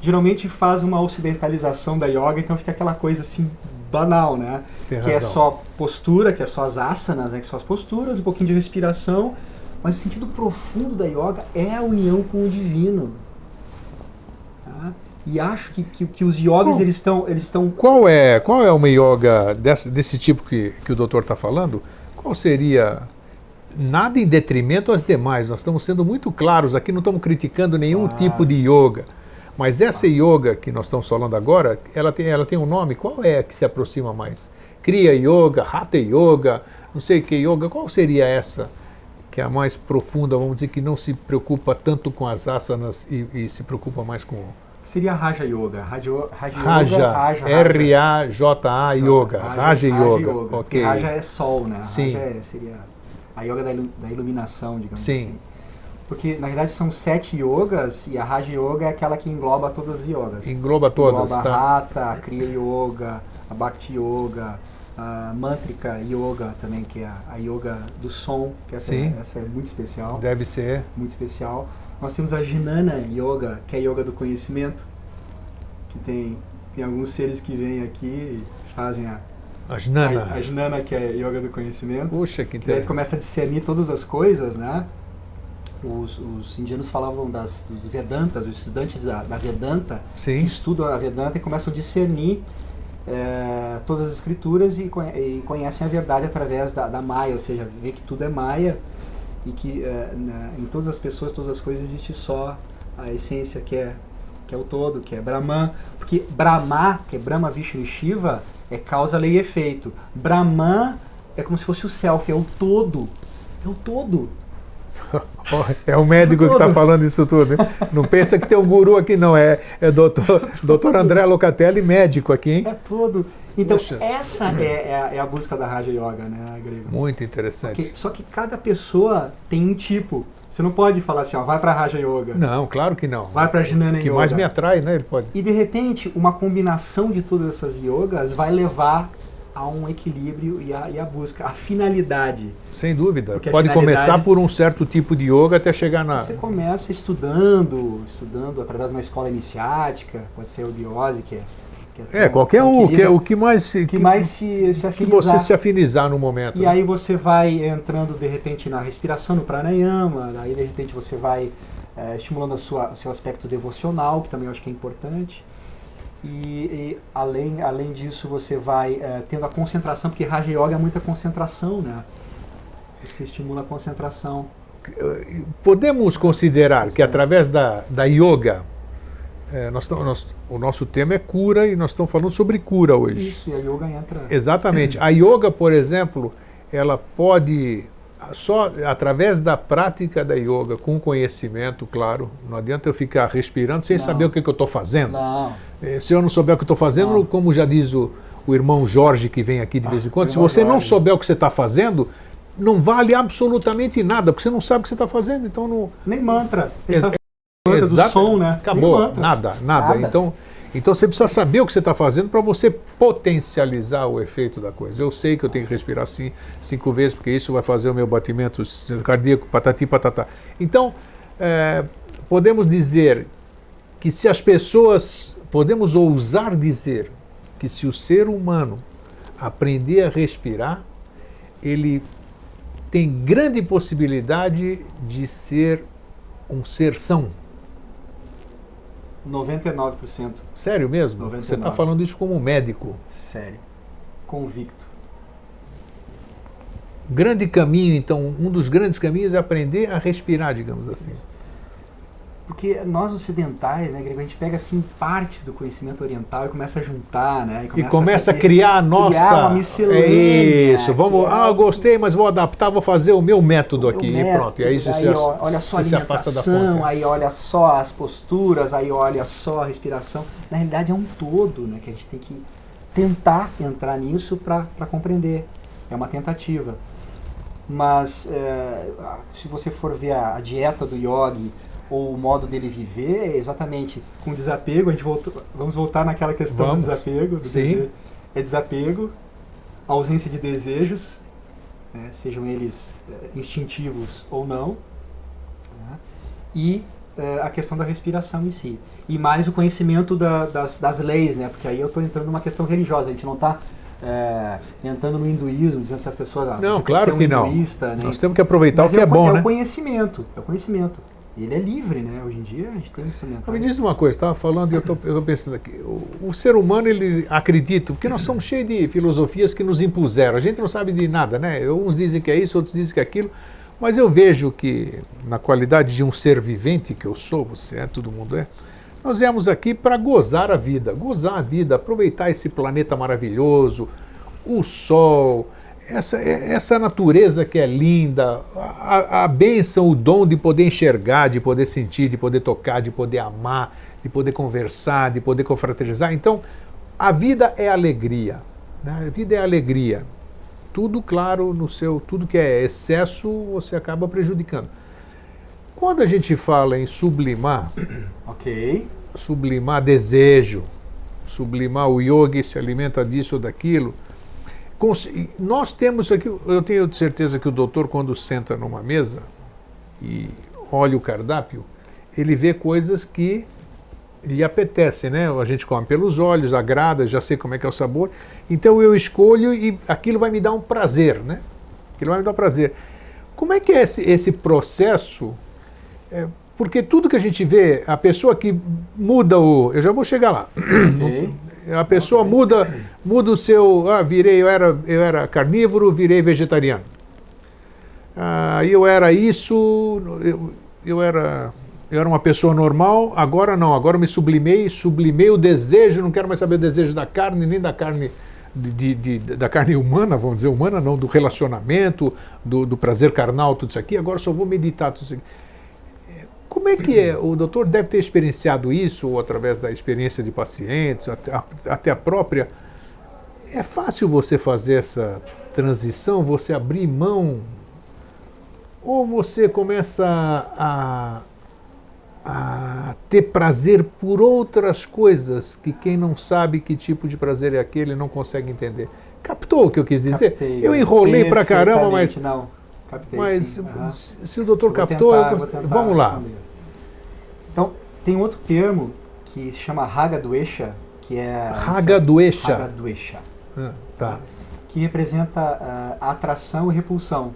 geralmente faz uma ocidentalização da yoga, então fica aquela coisa assim, banal, né? Tem que razão. é só postura, que é só as asanas, né? Que são as posturas, um pouquinho de respiração, mas o sentido profundo da yoga é a união com o divino. Tá? E acho que os yogis, eles estão... Qual é uma yoga desse tipo que o doutor está falando? Qual seria... Nada em detrimento às demais, nós estamos sendo muito claros aqui, não estamos criticando nenhum tipo de yoga. Mas essa yoga que nós estamos falando agora, ela tem um nome, qual é a que se aproxima mais? Kriya Yoga, Hatha Yoga, não sei que yoga, qual seria essa que é a mais profunda, vamos dizer, que não se preocupa tanto com as asanas e se preocupa mais com... Seria Raja Yoga. Raja, R-A-J-A Yoga, Raja Yoga, ok. Raja é sol, né? Sim. Raja seria a yoga da iluminação, digamos Sim. assim. Porque, na verdade, são 7 yogas e a Raja Yoga é aquela que engloba todas as yogas. Engloba todas, engloba tá? a Hatha, a Kriya Yoga, a Bhakti Yoga, a Mantrika Yoga também, que é a yoga do som, que essa é muito especial. Deve ser. Muito especial. Nós temos a Jnana Yoga, que é a yoga do conhecimento, que tem alguns seres que vêm aqui e fazem a Jnana, que é a yoga do conhecimento. Puxa, que Daí interessante. começa a discernir todas as coisas, né? Os indianos falavam dos Vedantas, os estudantes da Vedanta, Sim. que estudam a Vedanta e começam a discernir todas as escrituras e conhecem a verdade através da Maya, ou seja, vê que tudo é Maya e que em todas as pessoas, todas as coisas, existe só a essência que é o todo, que é Brahman. Porque Brahma, que é Brahma, Vishnu e Shiva, é causa, lei e efeito. Brahman é como se fosse o self, é o todo. É o todo. É o médico que está falando isso tudo, hein? Não pensa que tem um guru aqui, não. É doutor André Locatelli, médico aqui, hein? É todo. Então, Poxa. essa é a busca da Raja Yoga, né, Grego? Muito interessante. Só que cada pessoa tem um tipo. Você não pode falar assim, ó, vai pra Raja Yoga. Não, claro que não. Vai pra Jnana O que Yoga. mais me atrai, né? Ele pode. E de repente, uma combinação de todas essas yogas vai levar a um equilíbrio e a busca, a finalidade. Sem dúvida. Porque a Pode finalidade- começar por um certo tipo de yoga até chegar na. Você começa estudando através de uma escola iniciática, pode ser a Biose, que é Qualquer tão um, querida, o que mais que mais se que afinizar. você se afinizar no momento. E aí você vai entrando de repente na respiração, no pranayama, aí de repente você vai estimulando o seu aspecto devocional, que também eu acho que é importante. E além disso você vai tendo a concentração, porque Raja Yoga é muita concentração, né? Você estimula a concentração. Podemos considerar que através da yoga, o nosso tema é cura e nós estamos falando sobre cura hoje. Isso, e a yoga entra. Exatamente. A yoga, por exemplo, ela pode, só através da prática da yoga, com conhecimento, claro, não adianta eu ficar respirando sem saber o que eu estou fazendo. Não. Se eu não souber o que eu estou fazendo, como já diz o irmão Jorge, que vem aqui de vez em quando, se irmão você não Jorge. souber o que você está fazendo, não vale absolutamente nada, porque você não sabe o que você está fazendo, então não... Nem mantra. Ex- Mantra do Exato. som, né? Acabou, Nem mantra. nada. Então você precisa saber o que você está fazendo para você potencializar o efeito da coisa. Eu sei que eu tenho que respirar assim 5 vezes, porque isso vai fazer o meu batimento cardíaco, patati patatá. Então, podemos dizer que se as pessoas, podemos ousar dizer que se o ser humano aprender a respirar, ele tem grande possibilidade de ser um ser-são. 99%. Sério mesmo? 99. Você está falando isso como médico. Sério. Convicto. Grande caminho, então, um dos grandes caminhos é aprender a respirar, digamos assim. Porque nós ocidentais, né, Grego, a gente pega assim partes do conhecimento oriental e começa a juntar, né? E começa a criar a nossa... Criar uma miscelânea. Isso, vamos... eu gostei, mas vou adaptar, vou fazer o meu método aqui. E pronto, e aí você, olha só a se afasta da alimentação, fonte. aí olha só as posturas, aí olha só a respiração. Na realidade é um todo, né, que a gente tem que tentar entrar nisso para compreender. É uma tentativa. Mas se você for ver a dieta do yogi, ou o modo dele viver, é exatamente com desapego. Vamos voltar naquela questão do desapego. Sim. É desapego, ausência de desejos, né, sejam eles instintivos ou não, né, e a questão da respiração em si. E mais o conhecimento das leis, né? Porque aí eu estou entrando numa questão religiosa, a gente não está entrando no hinduísmo, dizendo se as pessoas... Não, claro que não. Né? Nós temos que aproveitar Mas o que é bom, né? É o conhecimento. E ele é livre, né? Hoje em dia a gente tem instrumento. Me diz uma coisa, estava falando e eu estou pensando aqui. O ser humano, ele acredita, porque nós somos cheios de filosofias que nos impuseram. A gente não sabe de nada, né? Uns dizem que é isso, outros dizem que é aquilo. Mas eu vejo que, na qualidade de um ser vivente, que eu sou, você é, todo mundo é, nós viemos aqui para gozar a vida, aproveitar esse planeta maravilhoso, o sol, essa natureza que é linda, a bênção, o dom de poder enxergar, de poder sentir, de poder tocar, de poder amar, de poder conversar, de poder confraternizar. Então, a vida é alegria, né? A vida é alegria. Tudo, claro, tudo que é excesso, você acaba prejudicando. Quando a gente fala em sublimar, sublimar desejo, sublimar o yogi se alimenta disso ou daquilo, nós temos aqui, eu tenho certeza que o doutor, quando senta numa mesa e olha o cardápio, ele vê coisas que lhe apetecem, né? A gente come pelos olhos, agrada, já sei como é que é o sabor, então eu escolho e aquilo vai me dar um prazer, né? Aquilo vai me dar um prazer. Como é que é esse processo? Porque tudo que a gente vê, a pessoa que muda eu já vou chegar lá. A pessoa muda o seu... eu era carnívoro, virei vegetariano. Eu era isso, eu era uma pessoa normal, agora não, agora eu me sublimei o desejo, não quero mais saber o desejo da carne, nem da carne da carne humana, vamos dizer, humana não, do relacionamento, do prazer carnal, tudo isso aqui, agora só vou meditar tudo isso aqui. Como é que é? O doutor deve ter experienciado isso, ou através da experiência de pacientes, até a própria. É fácil você fazer essa transição, você abrir mão, ou você começa a ter prazer por outras coisas que quem não sabe que tipo de prazer é aquele não consegue entender. Captou o que eu quis dizer? Captei, eu enrolei pra caramba, mas... Não, captei, mas uhum. Se o doutor captou, vamos lá. Então, tem outro termo que se chama Raga Dvesha, que é... Raga Dvesha. Raga Dvesha. Tá. Que representa a atração e repulsão.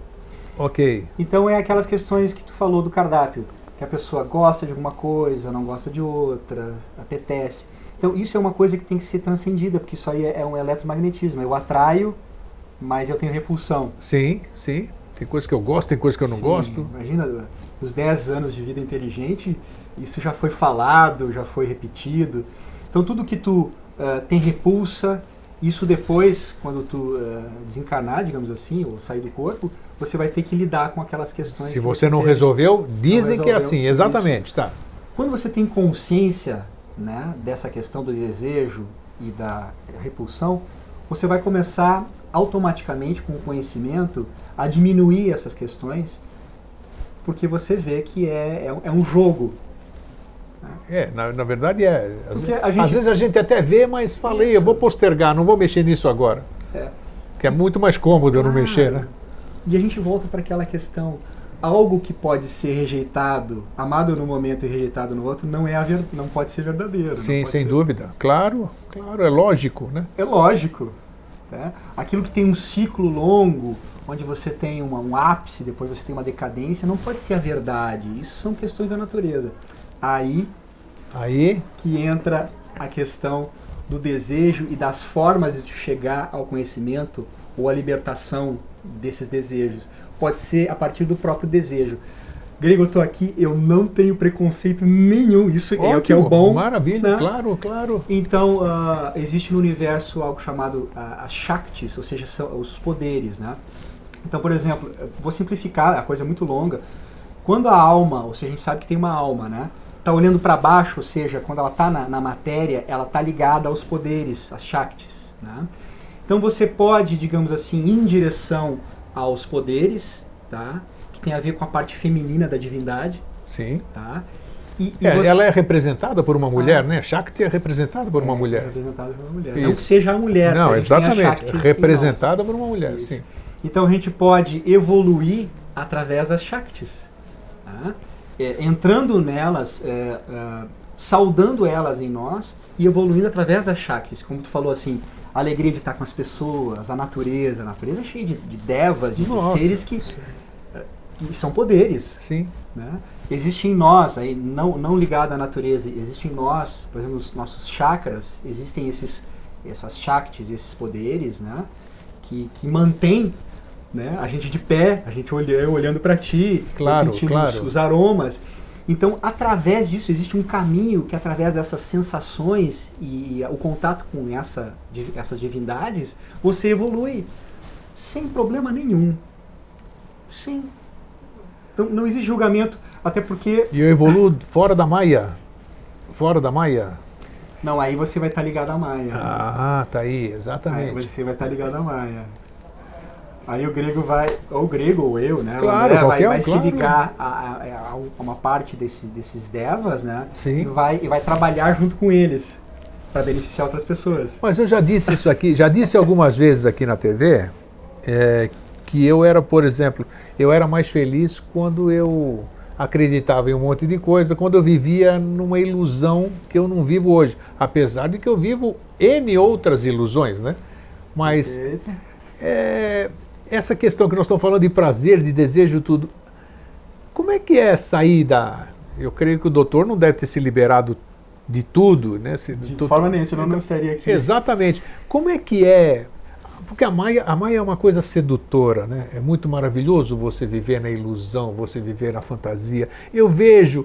Ok. Então é aquelas questões que tu falou do cardápio, que a pessoa gosta de alguma coisa, não gosta de outra, apetece. Então isso é uma coisa que tem que ser transcendida, porque isso aí é um eletromagnetismo. Eu atraio, mas eu tenho repulsão. Sim, sim. Tem coisa que eu gosto, tem coisa que eu não gosto. Imagina, os 10 anos de vida inteligente, isso já foi falado, já foi repetido. Então tudo que tu tem repulsa, isso depois, quando tu desencarnar, digamos assim, ou sair do corpo, você vai ter que lidar com aquelas questões. Se você não resolveu, dizem que é assim, exatamente, isso. Tá. Quando você tem consciência, né, dessa questão do desejo e da repulsão, você vai começar automaticamente, com o conhecimento, a diminuir essas questões, porque você vê que é um jogo. Na verdade é. Às vezes a gente até vê, mas falei, eu vou postergar, não vou mexer nisso agora. Que é muito mais cômodo eu não mexer, né? E a gente volta para aquela questão, algo que pode ser rejeitado, amado no momento e rejeitado no outro, não pode ser verdadeiro. Sim, sem dúvida. Claro, é lógico, né? É lógico. Né? Aquilo que tem um ciclo longo, onde você tem um ápice, depois você tem uma decadência, não pode ser a verdade. Isso são questões da natureza. Aí que entra a questão do desejo e das formas de chegar ao conhecimento ou à libertação desses desejos. Pode ser a partir do próprio desejo. Grego, eu estou aqui, eu não tenho preconceito nenhum, isso é o que é o bom. Maravilha, né? Claro. Então, existe no universo algo chamado as Shaktis, ou seja, são os poderes, né? Então, por exemplo, vou simplificar, a coisa é muito longa. Quando a alma, ou seja, a gente sabe que tem uma alma, né? Está olhando para baixo, ou seja, quando ela está na matéria, ela está ligada aos poderes, às Shaktis, né? Então você pode, digamos assim, ir em direção aos poderes, tá? Que tem a ver com a parte feminina da divindade. Sim. Tá? Ela é representada por uma mulher, né? Shakti é representada por uma mulher. É representada por uma mulher. Isso. Não que seja a mulher. Não, exatamente. Representada por uma mulher, sim. Então a gente pode evoluir através das Shaktis. Tá? entrando nelas, saudando elas em nós e evoluindo através das Shaktis. Como tu falou assim, a alegria de estar com as pessoas, a natureza é cheia de devas, de seres que são poderes. Sim. Né? Existe em nós, aí, não ligado à natureza, existe em nós, por exemplo, nos nossos chakras, existem essas Shaktis, esses poderes, né? que mantêm, né, a gente de pé, a gente olhando para ti, sentindo os aromas. Então, através disso, existe um caminho que, através dessas sensações e o contato com essas divindades, você evolui sem problema nenhum. Sim. Então, não existe julgamento, até porque... E eu evoluo fora da Maya? Fora da Maya? Não, aí você vai estar ligado à Maya. Ah, tá aí, exatamente. Aí você vai estar ligado à Maya. Aí o grego vai, ou o grego ou eu, né? Claro, vai se ligar a uma parte desses devas, né? Sim. E vai trabalhar junto com eles para beneficiar outras pessoas. Mas eu já disse isso aqui, já disse algumas vezes aqui na TV, que eu era, por exemplo, eu era mais feliz quando eu acreditava em um monte de coisa, quando eu vivia numa ilusão que eu não vivo hoje, apesar de que eu vivo N outras ilusões, né? Mas essa questão que nós estamos falando de prazer, de desejo, tudo, como é que é sair da... Eu creio que o doutor não deve ter se liberado de tudo, né? De forma nenhuma, senão não estaria aqui. Exatamente. Como é que é... Porque a Maya é uma coisa sedutora, né? É muito maravilhoso você viver na ilusão, você viver na fantasia. Eu vejo,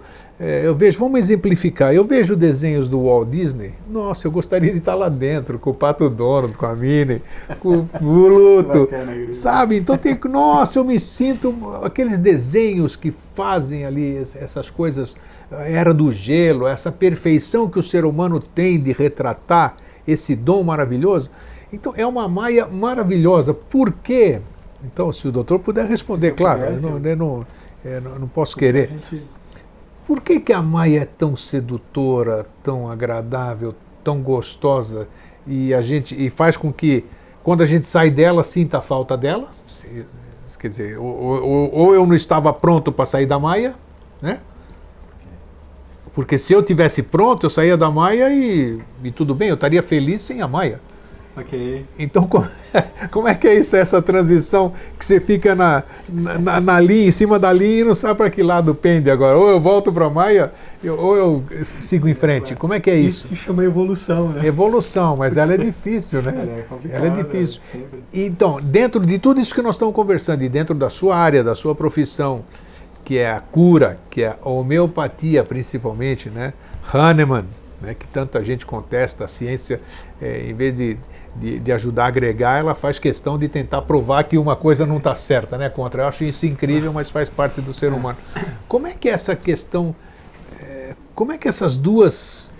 vamos exemplificar, eu vejo desenhos do Walt Disney, nossa, eu gostaria de estar lá dentro, com o Pato Donald, com a Minnie, com o Pluto, sabe? Então nossa, eu me sinto, aqueles desenhos que fazem ali essas coisas, a Era do Gelo, essa perfeição que o ser humano tem de retratar esse dom maravilhoso. Então, é uma Maya maravilhosa. Por quê? Então, se o doutor puder responder, claro, eu não posso querer. Por que a Maya é tão sedutora, tão agradável, tão gostosa e faz com que, quando a gente sai dela, sinta a falta dela? Quer dizer, ou eu não estava pronto para sair da Maya, né? Porque se eu tivesse pronto, eu saía da Maya e tudo bem, eu estaria feliz sem a Maya. Okay. Então, como é que é isso, essa transição que você fica na linha, em cima da linha e não sabe para que lado pende agora? Ou eu volto para a Maya, ou eu sigo em frente. Como é que é isso? Isso se chama evolução, né? Evolução, mas ela é difícil, né? Ela é complicada. Ela é difícil. Então, dentro de tudo isso que nós estamos conversando, e dentro da sua área, da sua profissão, que é a cura, que é a homeopatia principalmente, né? Hahnemann, né? Que tanta gente contesta, a ciência, em vez de ajudar a agregar, ela faz questão de tentar provar que uma coisa não está certa, né? Contra. Eu acho isso incrível, mas faz parte do ser humano. Como é que é essa questão, como é que essas duas...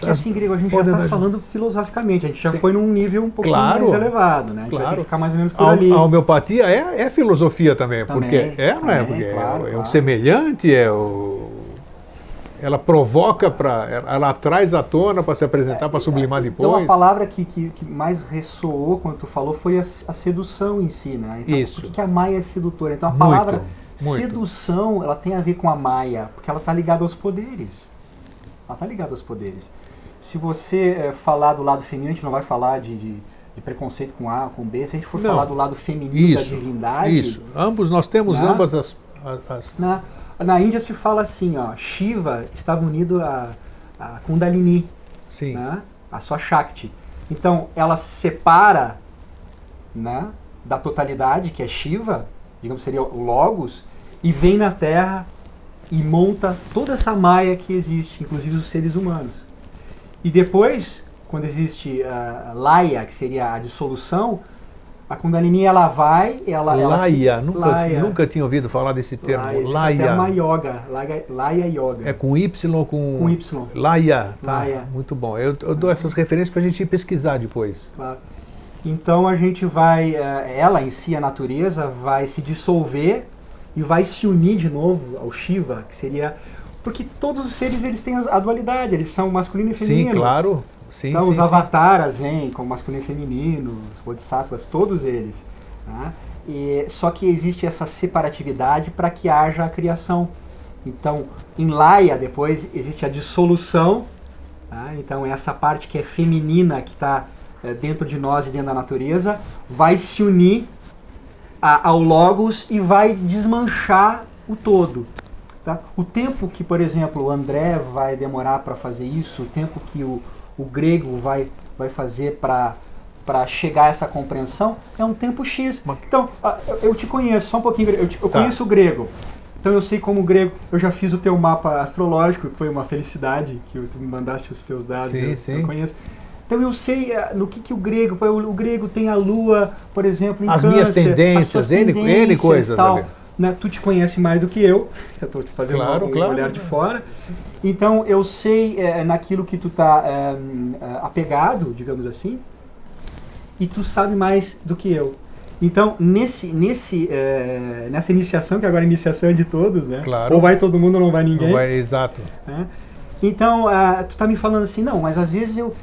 assim, Grego, a gente já está falando filosoficamente, a gente já foi num nível um pouco mais elevado, né? A gente vai ter que ficar mais ou menos por ali. A homeopatia é filosofia também, porque não é? Porque é um semelhante, ela provoca, ela traz à tona para se apresentar, para sublimar depois. Então a palavra que mais ressoou quando tu falou foi a sedução em si, né? Então, isso. Por que a Maya é sedutora? Então a palavra sedução, ela tem a ver com a Maya, porque ela está ligada aos poderes. Ela está ligada aos poderes. Se você falar do lado feminino, a gente não vai falar de preconceito com A, com B. Se a gente for falar do lado feminino da divindade... Isso, nós temos ambas as... Na Índia se fala assim, ó, Shiva estava unido a Kundalini, sim, né, a sua Shakti. Então, ela se separa, né, da totalidade, que é Shiva, digamos que seria o Logos, e vem na Terra e monta toda essa Maya que existe, inclusive os seres humanos. E depois, quando existe a Laya, que seria a dissolução, a Kundalini, ela vai... Laya, nunca tinha ouvido falar desse termo. Laya. É uma yoga, Laya Yoga. É com Y com Y. Laya. Laya. Muito bom. Eu dou essas referências para a gente pesquisar depois. Claro. Então a gente vai... ela em si, a natureza, vai se dissolver e vai se unir de novo ao Shiva, que seria... Porque todos os seres, eles têm a dualidade, eles são masculino e feminino. Sim, claro. Sim, então os avataras vêm como masculino e feminino, os bodhisattvas, todos eles. Né? Só que existe essa separatividade para que haja a criação. Então, em Laya, depois, existe a dissolução. Tá? Então, essa parte que é feminina, que está dentro de nós e dentro da natureza, vai se unir ao Logos e vai desmanchar o todo. Tá? O tempo que, por exemplo, o André vai demorar para fazer isso, o tempo que o grego vai fazer para chegar a essa compreensão, é um tempo X. Então, eu te conheço, só um pouquinho, eu conheço o grego. Então eu sei como o grego, eu já fiz o teu mapa astrológico, foi uma felicidade que tu me mandaste os teus dados, sim. Eu conheço. Então eu sei no que o grego tem a lua, por exemplo, em as Câncer, minhas tendências, N coisas. Tal, né? Tu te conhece mais do que eu estou te fazendo um olhar de fora. Sim. Então eu sei naquilo que tu está apegado, digamos assim, e tu sabe mais do que eu. Então, nessa iniciação, que agora a iniciação é de todos, né? Claro. Ou vai todo mundo ou não vai ninguém. Não vai, exato. Né? Então, tu tá me falando assim, não, mas às vezes eu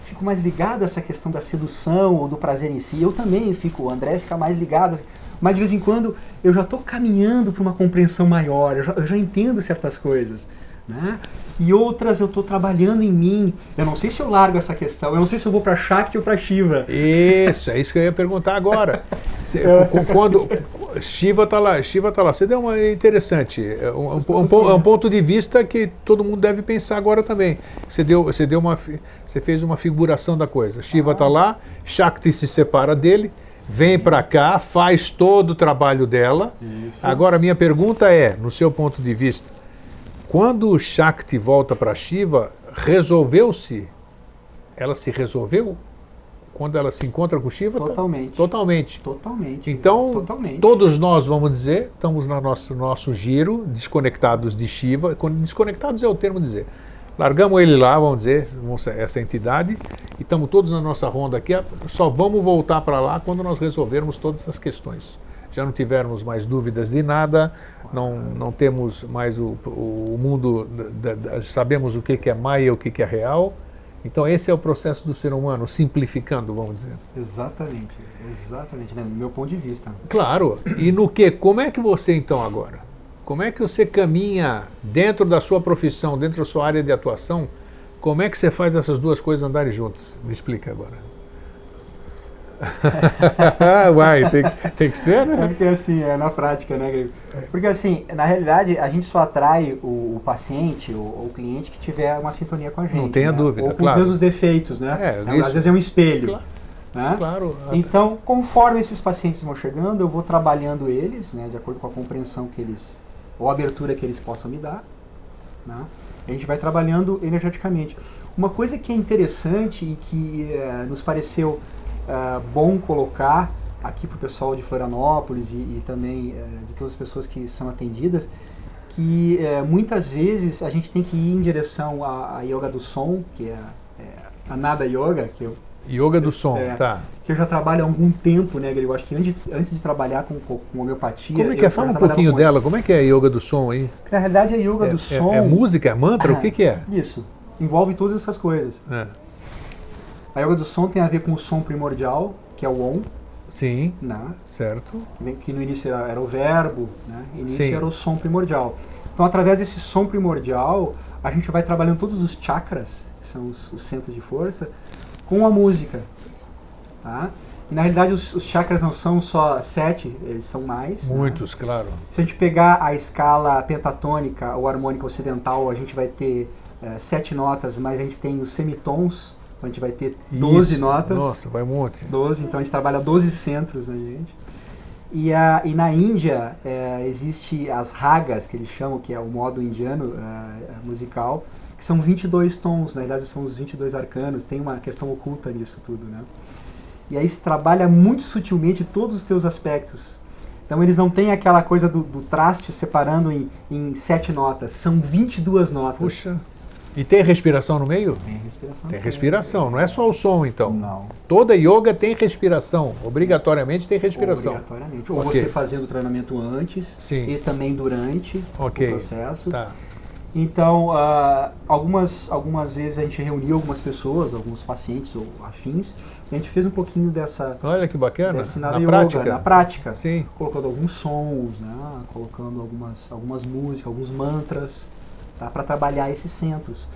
fico mais ligado a essa questão da sedução ou do prazer em si. Eu também fico, o André fica mais ligado. Mas de vez em quando eu já estou caminhando para uma compreensão maior, eu já entendo certas coisas. Né? E outras eu estou trabalhando em mim. Eu não sei se eu largo essa questão, eu não sei se eu vou para Shakti ou para Shiva. Isso, é isso que eu ia perguntar agora. Quando Shiva está lá, você deu uma interessante, um ponto de vista que todo mundo deve pensar agora também. Você fez uma figuração da coisa. Shiva está lá, Shakti se separa dele, vem para cá, faz todo o trabalho dela. Isso. Agora a minha pergunta é, no seu ponto de vista, quando o Shakti volta para Shiva, resolveu-se? Ela se resolveu? Quando ela se encontra com Shiva? Totalmente. Totalmente. Totalmente. Então, totalmente. Todos nós, vamos dizer, estamos no nosso giro, desconectados de Shiva. Desconectados é o termo dizer. Largamos ele lá, vamos dizer, essa entidade, e estamos todos na nossa ronda aqui. Só vamos voltar para lá quando nós resolvermos todas essas questões. Já não tivermos mais dúvidas de nada, não temos mais o mundo, sabemos o que é Maya e o que é real. Então esse é o processo do ser humano, simplificando, vamos dizer. Exatamente, né? Do meu ponto de vista. Claro, e no que? Como é que você então agora? Como é que você caminha dentro da sua profissão, dentro da sua área de atuação? Como é que você faz essas duas coisas andarem juntas? Me explica agora. Uai, tem que ser, né? É porque assim, na prática, né, Grego? Porque assim, na realidade, a gente só atrai o paciente ou o cliente que tiver uma sintonia com a gente. Não tenha dúvida, ou com claro. os mesmos defeitos, né? Às vezes é um espelho. Claro. Né? Claro. Então, conforme esses pacientes vão chegando, eu vou trabalhando eles, né, de acordo com a compreensão que eles, ou a abertura que eles possam me dar. Né? A gente vai trabalhando energeticamente. Uma coisa que é interessante e que nos pareceu bom colocar aqui para o pessoal de Florianópolis e também de todas as pessoas que são atendidas, que muitas vezes a gente tem que ir em direção à yoga do som, que é a Nada Yoga, que yoga do som, tá. Que eu já trabalho há algum tempo, né, Grego? Acho que antes de trabalhar com homeopatia... Como é que é? Fala um pouquinho dela, como é que é a yoga do som aí? Na realidade, a yoga do som... É música, é mantra? O que é? Isso, envolve todas essas coisas. A yoga do som tem a ver com o som primordial, que é o Om. Sim, né? Certo. Que no início era o verbo, né? No início Sim. era o som primordial. Então, através desse som primordial, a gente vai trabalhando todos os chakras, que são os centros de força, com a música. Tá? E, na realidade, os chakras não são só 7, eles são mais. Muitos, né? Claro. Se a gente pegar a escala pentatônica ou harmônica ocidental, a gente vai ter 7 notas, mas a gente tem os semitons. Então a gente vai ter 12 notas. Nossa, vai um monte. 12, então a gente trabalha 12 centros na gente. E na Índia existe as ragas, que eles chamam, que é o modo indiano musical, que são 22 tons, na verdade são os 22 arcanos, tem uma questão oculta nisso tudo, né? E aí se trabalha muito sutilmente todos os teus aspectos. Então eles não têm aquela coisa do traste separando em 7 notas, são 22 notas. Puxa... E tem respiração no meio? Tem respiração. Tem respiração, não é só o som, então. Não. Toda yoga tem respiração, obrigatoriamente tem respiração. Obrigatoriamente. Ou você fazendo o treinamento antes. Sim. E também durante o processo. Tá. Então, algumas vezes a gente reuniu algumas pessoas, alguns pacientes ou afins, e a gente fez um pouquinho dessa... Olha que bacana, na yoga, prática. Na prática. Sim. Colocando alguns sons, né? Colocando algumas músicas, alguns mantras, tá? Para trabalhar esses centros.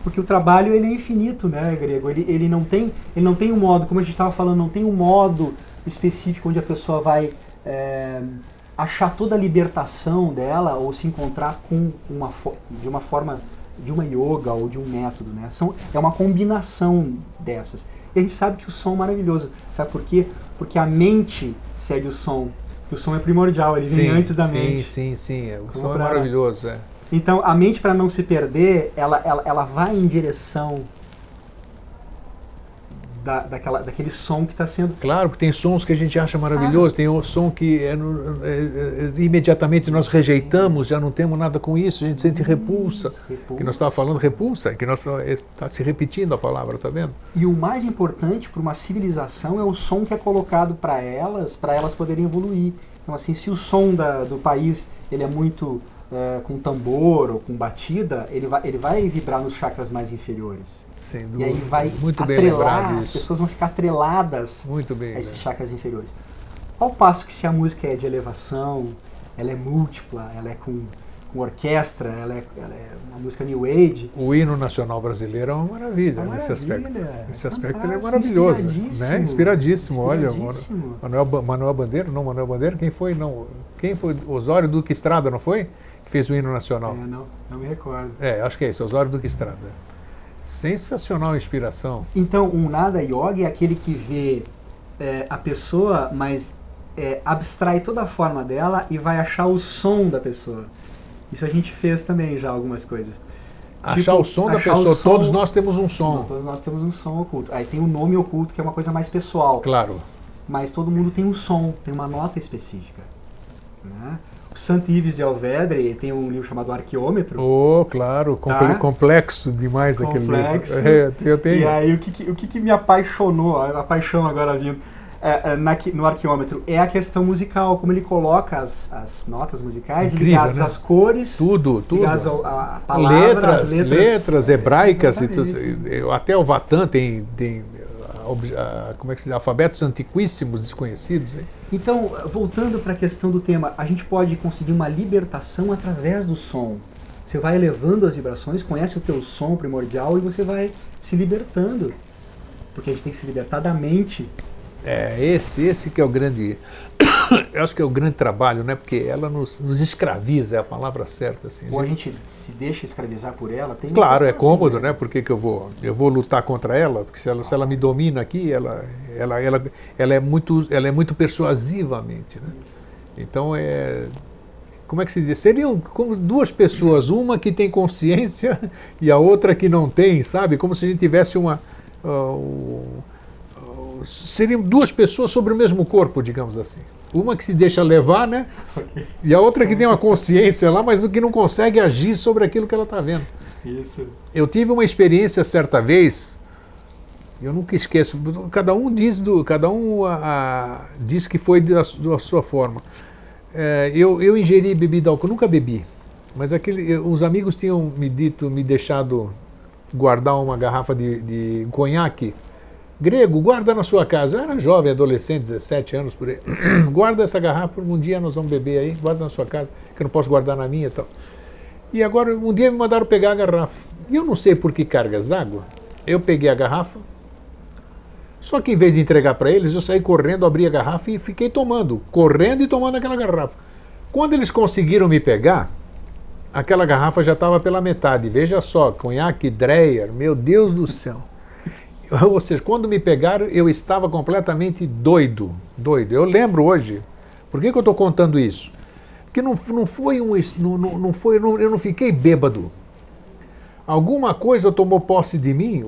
Porque o trabalho ele é infinito, né, Grego? Ele não tem um modo, como a gente estava falando, não tem um modo específico onde a pessoa vai achar toda a libertação dela ou se encontrar com de uma forma, de uma yoga ou de um método, né? É uma combinação dessas. E a gente sabe que o som é maravilhoso. Sabe por quê? Porque a mente segue o som. O som é primordial, ele vem antes da mente. Sim. O som é maravilhoso, é. Então, a mente, para não se perder, ela vai em direção daquele som que está sendo... Claro, porque tem sons que a gente acha maravilhoso, tem um som que imediatamente nós rejeitamos, já não temos nada com isso, a gente sente repulsa. Que nós estávamos falando repulsa, que nós está se repetindo a palavra, tá vendo? E o mais importante para uma civilização é o som que é colocado para elas poderem evoluir. Então, assim, se o som do país ele é muito com tambor ou com batida, ele vai vibrar nos chakras mais inferiores. Sem dúvida. E aí vai muito bem lembrado as isso. Pessoas vão ficar atreladas a esses chakras inferiores. Ao passo que se a música é de elevação, ela é múltipla, ela é com orquestra, ela é uma música New Age. O hino nacional brasileiro é uma maravilha, nesse aspecto. Nesse aspecto ele é maravilhoso. Né? Inspiradíssimo. Olha, Manuel Bandeira, Manuel Bandeira, quem foi? Osório Duque Estrada, não foi? Que fez o hino nacional. Não me recordo. Acho que é isso, Osório Duque Estrada. Sensacional a inspiração. Então, um Nada Yoga é aquele que vê a pessoa, mas abstrai toda a forma dela e vai achar o som da pessoa. Isso a gente fez também já algumas coisas. Achar o som da pessoa, todos nós temos um som. Todos nós temos um som oculto. Aí tem o nome oculto, que é uma coisa mais pessoal. Claro. Mas todo mundo tem um som, tem uma nota específica. Né? O Sant Ives de Alvedre tem um livro chamado Arqueômetro. Claro, complexo demais aquele livro. Eu tenho. E aí o que me apaixonou, a paixão agora vindo no Arqueômetro, é a questão musical, como ele coloca as notas musicais ligadas às cores, tudo. ligadas a palavras, letras hebraicas, até o Vatan tem como é que se diz? Alfabetos antiquíssimos, desconhecidos. Hein? Então, voltando para a questão do tema, a gente pode conseguir uma libertação através do som. Você vai elevando as vibrações, conhece o teu som primordial e você vai se libertando. Porque a gente tem que se libertar da mente. Esse que é o grande... Eu acho que é o grande trabalho, né? Porque ela nos escraviza, é a palavra certa. Assim, ou a gente se deixa escravizar por ela. Claro, é cômodo, né? Por que eu vou lutar contra ela? Porque se ela me domina aqui, ela é muito persuasivamente. Né? Então, como é que se diz? Seriam como duas pessoas, uma que tem consciência e a outra que não tem, sabe? Como se a gente tivesse seriam duas pessoas sobre o mesmo corpo, digamos assim. Uma que se deixa levar, né? E a outra que tem uma consciência lá, mas que não consegue agir sobre aquilo que ela está vendo. Isso. Eu tive uma experiência certa vez, eu nunca esqueço, cada um diz que foi da sua forma. Eu ingeri bebida álcool, nunca bebi, mas os amigos tinham me deixado guardar uma garrafa de conhaque. Grego, guarda na sua casa. Eu era jovem, adolescente, 17 anos por aí. Guarda essa garrafa, um dia nós vamos beber aí, guarda na sua casa, que eu não posso guardar na minha e tal. E agora, um dia me mandaram pegar a garrafa. E eu não sei por que cargas d'água. Eu peguei a garrafa, só que em vez de entregar para eles, eu saí correndo, abri a garrafa e fiquei correndo e tomando aquela garrafa. Quando eles conseguiram me pegar, aquela garrafa já estava pela metade. Veja só, conhaque Dreyer, meu Deus do céu. Ou seja, quando me pegaram, eu estava completamente doido. Eu lembro hoje. Por que eu estou contando isso? Porque eu não fiquei bêbado. Alguma coisa tomou posse de mim,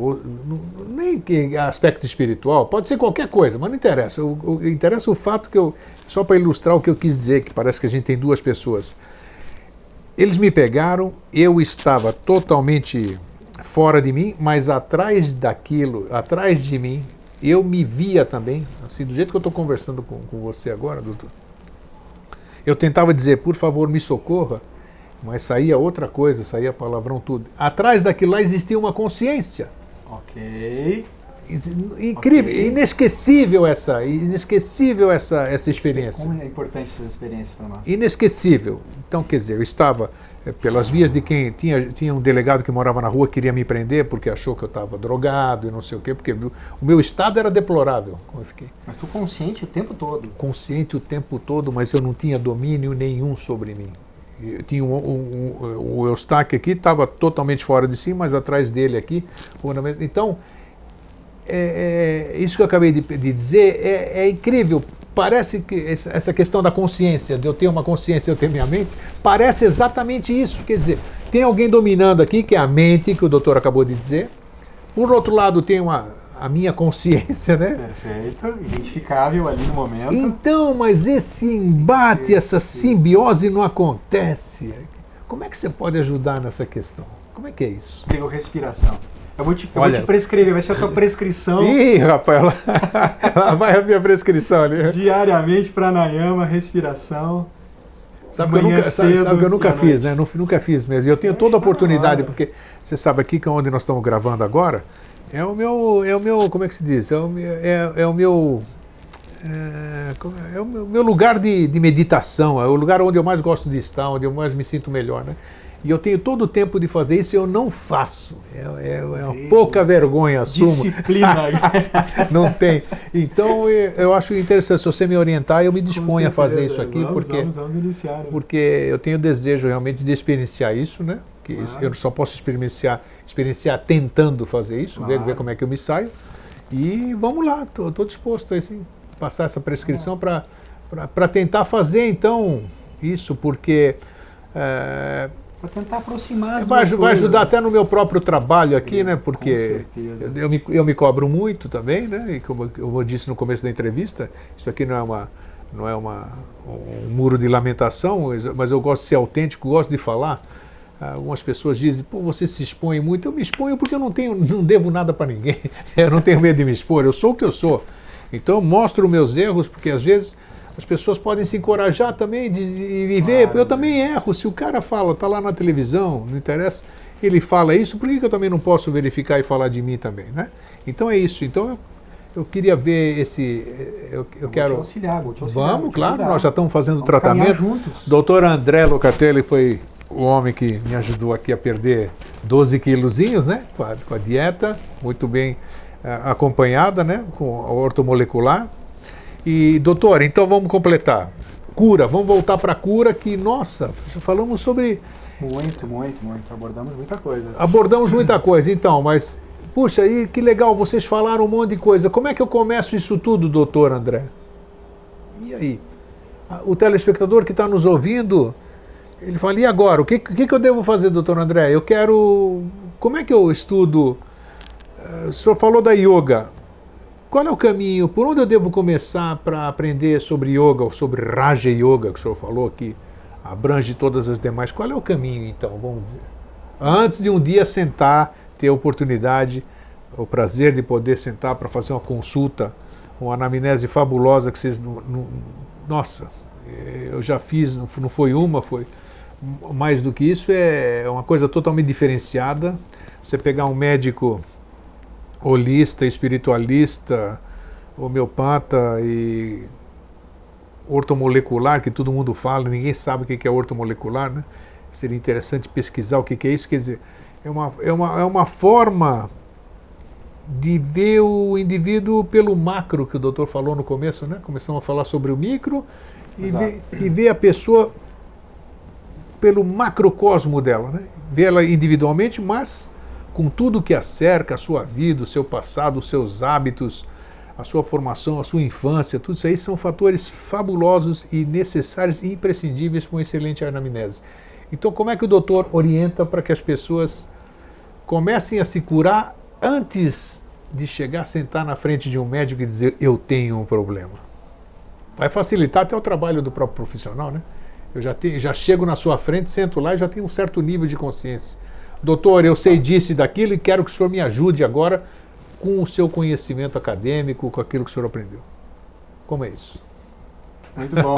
nem que aspecto espiritual, pode ser qualquer coisa, mas não interessa. Interessa o fato que só para ilustrar o que eu quis dizer, que parece que a gente tem duas pessoas. Eles me pegaram, eu estava totalmente fora de mim, mas atrás de mim, eu me via também, assim, do jeito que eu estou conversando com você agora, doutor. Eu tentava dizer, por favor, me socorra, mas saía outra coisa, saía palavrão tudo. Atrás daquilo lá existia uma consciência. Ok. Incrível, okay. Inesquecível essa experiência. Como é importante essa experiência para nós? Inesquecível. Então, quer dizer, eu estava pelas vias de quem tinha um delegado que morava na rua, queria me prender porque achou que eu estava drogado e não sei o quê, porque o meu estado era deplorável, como eu fiquei. Mas tu consciente o tempo todo? Consciente o tempo todo, mas eu não tinha domínio nenhum sobre mim. Eu tinha o Eustáquio aqui, estava totalmente fora de si, mas atrás dele aqui. Então, isso que eu acabei de dizer é incrível. Parece que essa questão da consciência, de eu ter uma consciência, eu ter minha mente, parece exatamente isso. Quer dizer, tem alguém dominando aqui, que é a mente, que o doutor acabou de dizer. Por outro lado, tem a minha consciência, né? Perfeito, identificável ali no momento. Então, mas esse embate, essa simbiose não acontece. Como é que você pode ajudar nessa questão? Como é que é isso? Pegou respiração. Eu vou te prescrever, vai ser a tua prescrição. Ih, rapaz, lá vai a minha prescrição ali. Diariamente, pranayama, respiração. Sabe que eu nunca fiz, né? Nunca fiz mesmo. E eu tenho toda a oportunidade, porque você sabe aqui que onde nós estamos gravando agora, é o meu, como é que se diz? É o meu lugar de meditação, é o lugar onde eu mais gosto de estar, onde eu mais me sinto melhor, né? E eu tenho todo o tempo de fazer isso e eu não faço. É uma pouca vergonha, assumo. Disciplina. Não tem. Então, eu acho interessante. Se você me orientar, eu me disponho a fazer isso aqui, vamos iniciar, né? Porque eu tenho desejo realmente de experienciar isso, né? Que eu só posso experienciar tentando fazer isso, ver como é que eu me saio. E vamos lá, estou disposto a assim, passar essa prescrição para tentar fazer, então, isso, porque... para tentar aproximar. Vai ajudar até no meu próprio trabalho aqui, né? Porque eu me cobro muito também, né? E como eu disse no começo da entrevista, isso aqui não é um muro de lamentação, mas eu gosto de ser autêntico, gosto de falar. Algumas pessoas dizem, pô, você se expõe muito. Eu me exponho porque eu não devo nada para ninguém. Eu não tenho medo de me expor, eu sou o que eu sou. Então eu mostro meus erros, porque às vezes as pessoas podem se encorajar também de ver. Eu também erro. Se o cara fala, está lá na televisão, não interessa, ele fala isso, por que eu também não posso verificar e falar de mim também, né? Então é isso. Então eu queria ver esse... Eu quero... Vou te auxiliar. Vamos, claro, nós já estamos fazendo o tratamento. Doutor André Locatelli foi o homem que me ajudou aqui a perder 12 quilozinhos, né? Com a dieta, muito bem acompanhada, né? Com a ortomolecular. E, doutor, então vamos completar. Cura, vamos voltar para a cura que, nossa, falamos sobre... Muito. Abordamos muita coisa. Abordamos muita coisa, então, mas, puxa, aí que legal, vocês falaram um monte de coisa. Como é que eu começo isso tudo, doutor André? E aí? O telespectador que está nos ouvindo, ele fala, e agora? O que eu devo fazer, doutor André? Eu quero... Como é que eu estudo? O senhor falou da yoga. Qual é o caminho? Por onde eu devo começar para aprender sobre yoga, ou sobre Raja Yoga, que o senhor falou, que abrange todas as demais? Qual é o caminho, então, vamos dizer? Antes de um dia sentar, ter a oportunidade, o prazer de poder sentar para fazer uma consulta, uma anamnese fabulosa que vocês... Nossa, eu já fiz, não foi uma, foi mais do que isso, é uma coisa totalmente diferenciada. Você pegar um médico... holista, espiritualista, homeopata e ortomolecular, que todo mundo fala, ninguém sabe o que é ortomolecular, né? Seria interessante pesquisar o que é isso. Quer dizer, é uma forma de ver o indivíduo pelo macro, que o doutor falou no começo, né? Começamos a falar sobre o micro e ver a pessoa pelo macrocosmo dela, né? Ver ela individualmente, mas com tudo que a cerca, a sua vida, o seu passado, os seus hábitos, a sua formação, a sua infância, tudo isso aí são fatores fabulosos e necessários e imprescindíveis para uma excelente anamnese. Então, como é que o doutor orienta para que as pessoas comecem a se curar antes de chegar a sentar na frente de um médico e dizer, eu tenho um problema? Vai facilitar até o trabalho do próprio profissional, né? Eu já chego na sua frente, sento lá e já tenho um certo nível de consciência. Doutor, eu sei disso e daquilo e quero que o senhor me ajude agora com o seu conhecimento acadêmico, com aquilo que o senhor aprendeu. Como é isso? Muito bom.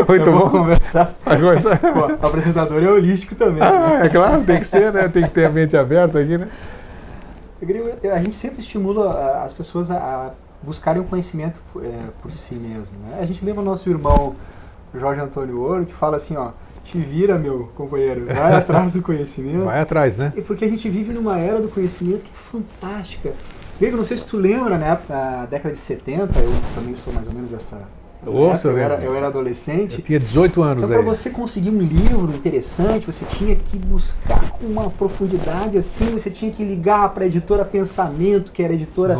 Muito bom. Conversar. Pô, o apresentador é holístico também. É claro, tem que ser, né? Tem que ter a mente aberta aqui, né? A gente sempre estimula as pessoas a buscarem o conhecimento por si mesmo, né? A gente lembra o nosso irmão Jorge Antônio Ouro, que fala assim, ó, te vira, meu companheiro, vai atrás do conhecimento. Vai atrás, né? E porque a gente vive numa era do conhecimento que é fantástica. Grego, não sei se tu lembra, né, na década de 70, eu também sou mais ou menos dessa época, eu era adolescente. Eu tinha 18 anos então, aí. para você conseguir um livro interessante, você tinha que buscar com uma profundidade assim, você tinha que ligar para a editora Pensamento, que era a editora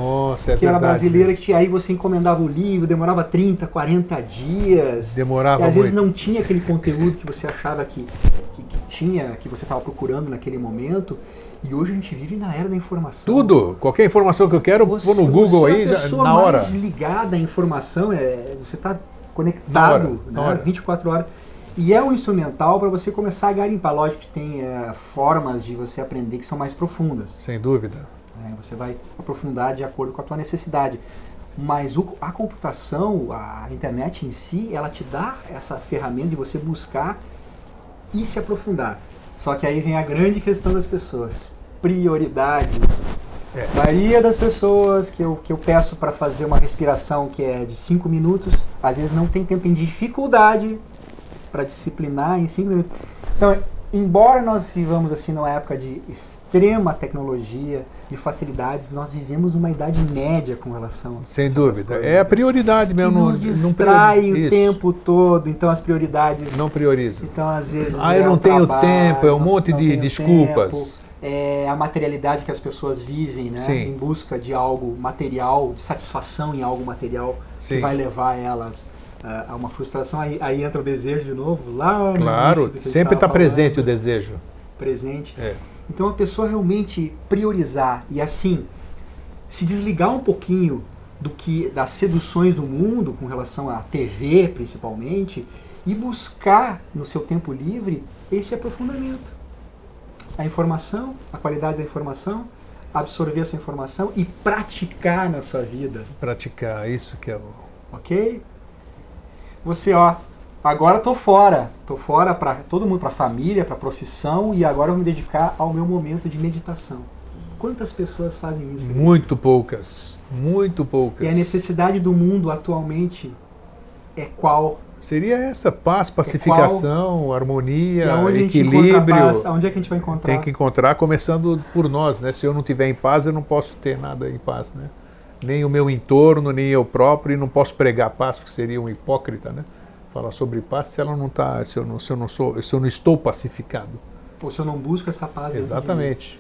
que era brasileira, que aí você encomendava o livro, demorava 30, 40 dias. Demorava e às vezes muito. não tinha aquele conteúdo que você achava que tinha, que você estava procurando naquele momento. E hoje a gente vive na era da informação. Tudo! Qualquer informação que eu quero, vou no Google aí, já, na hora. Mais ligada à informação, você está conectado na hora. 24 horas. E é um instrumental para você começar a garimpar. Lógico que tem formas de você aprender que são mais profundas. Sem dúvida. Você vai aprofundar de acordo com a tua necessidade. Mas a computação, a internet em si, ela te dá essa ferramenta de você buscar e se aprofundar. Só que aí vem a grande questão das pessoas. Prioridade. A maioria das pessoas que eu peço para fazer uma respiração que é de 5 minutos, às vezes não tem tempo, tem dificuldade para disciplinar em 5 minutos. Então, embora nós vivamos assim numa época de extrema tecnologia, de facilidades, nós vivemos uma idade média com relação a sem dúvida. É a prioridade mesmo. Nos distrai o tempo todo, então as prioridades... Não prioriza. Então, às vezes... eu não tenho tempo, é um monte de desculpas. A materialidade que as pessoas vivem, né? Em busca de algo material, de satisfação em algo material, que vai levar elas a uma frustração. Aí entra o desejo de novo, lá no Claro, sempre está presente o desejo. Presente. Então a pessoa realmente priorizar e assim se desligar um pouquinho das seduções do mundo com relação à TV principalmente e buscar no seu tempo livre esse aprofundamento. A informação, a qualidade da informação, absorver essa informação e praticar na sua vida. Praticar, isso que é o... Ok? Você, agora estou fora para todo mundo, para a família, para a profissão, e agora eu vou me dedicar ao meu momento de meditação. Quantas pessoas fazem isso? Muito poucas, muito poucas. E a necessidade do mundo atualmente é qual? Seria essa paz, pacificação, harmonia, equilíbrio. Onde é que a gente vai encontrar? Tem que encontrar começando por nós, né? Se eu não estiver em paz, eu não posso ter nada em paz, né? Nem o meu entorno, nem eu próprio, e não posso pregar paz, porque seria um hipócrita, né? Falar sobre paz se ela não está, se eu não estou pacificado. Ou se eu não busco essa paz. Exatamente.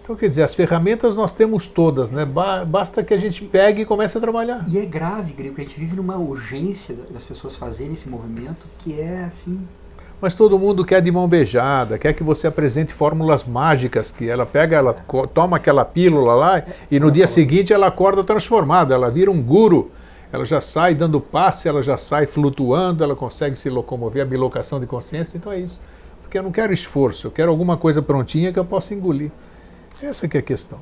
Então, quer dizer, as ferramentas nós temos todas, né? Basta que a gente pegue e comece a trabalhar. E é grave, Grego, porque a gente vive numa urgência das pessoas fazerem esse movimento que é assim... Mas todo mundo quer de mão beijada, quer que você apresente fórmulas mágicas, que ela pega, ela toma aquela pílula lá e no dia seguinte ela acorda transformada, ela vira um guru. Ela já sai dando passe, ela já sai flutuando, ela consegue se locomover, a bilocação de consciência, então é isso. Porque eu não quero esforço, eu quero alguma coisa prontinha que eu possa engolir. Essa que é a questão.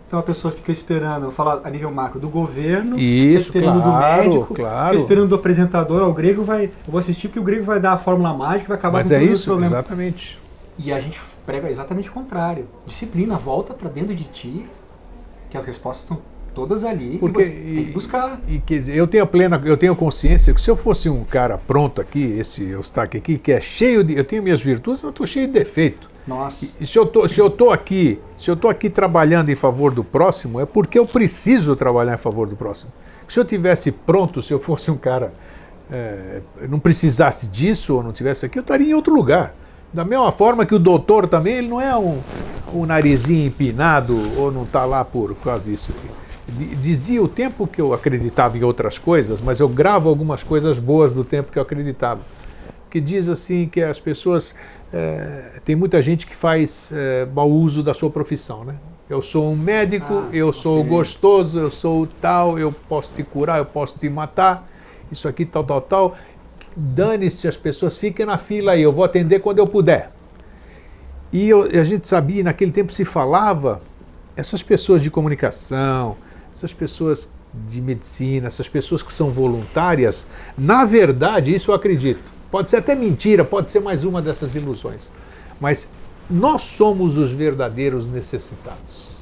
Então a pessoa fica esperando, vou falar a nível macro, do governo, isso, fica esperando claro, do médico, claro. fica esperando do apresentador, o Grego eu vou assistir porque o Grego vai dar a fórmula mágica e vai acabar com todos os problemas. Exatamente. E a gente prega exatamente o contrário. Disciplina, volta para dentro de ti, que as respostas estão todas ali, porque, e você tem que buscar. E quer dizer, eu tenho consciência que se eu fosse um cara pronto aqui, esse Eustáquio aqui, que é cheio de... Eu tenho minhas virtudes, eu estou cheio de defeito. Nossa. E se eu tô aqui trabalhando em favor do próximo, é porque eu preciso trabalhar em favor do próximo. Se eu tivesse pronto, se eu fosse um cara, não precisasse disso, ou não tivesse aqui, eu estaria em outro lugar. Da mesma forma que o doutor também, ele não é um narizinho empinado, ou não está lá por causa disso. Dizia o tempo que eu acreditava em outras coisas, mas eu gravo algumas coisas boas do tempo que eu acreditava. Que diz assim que as pessoas... tem muita gente que faz mau uso da sua profissão, né? Eu sou um médico, eu sou gostoso, eu sou tal, eu posso te curar, eu posso te matar, isso aqui tal. Dane-se, as pessoas fiquem na fila aí, eu vou atender quando eu puder. E a gente sabia, naquele tempo se falava, essas pessoas de comunicação, essas pessoas de medicina, essas pessoas que são voluntárias, na verdade, isso eu acredito. Pode ser até mentira, pode ser mais uma dessas ilusões. Mas nós somos os verdadeiros necessitados.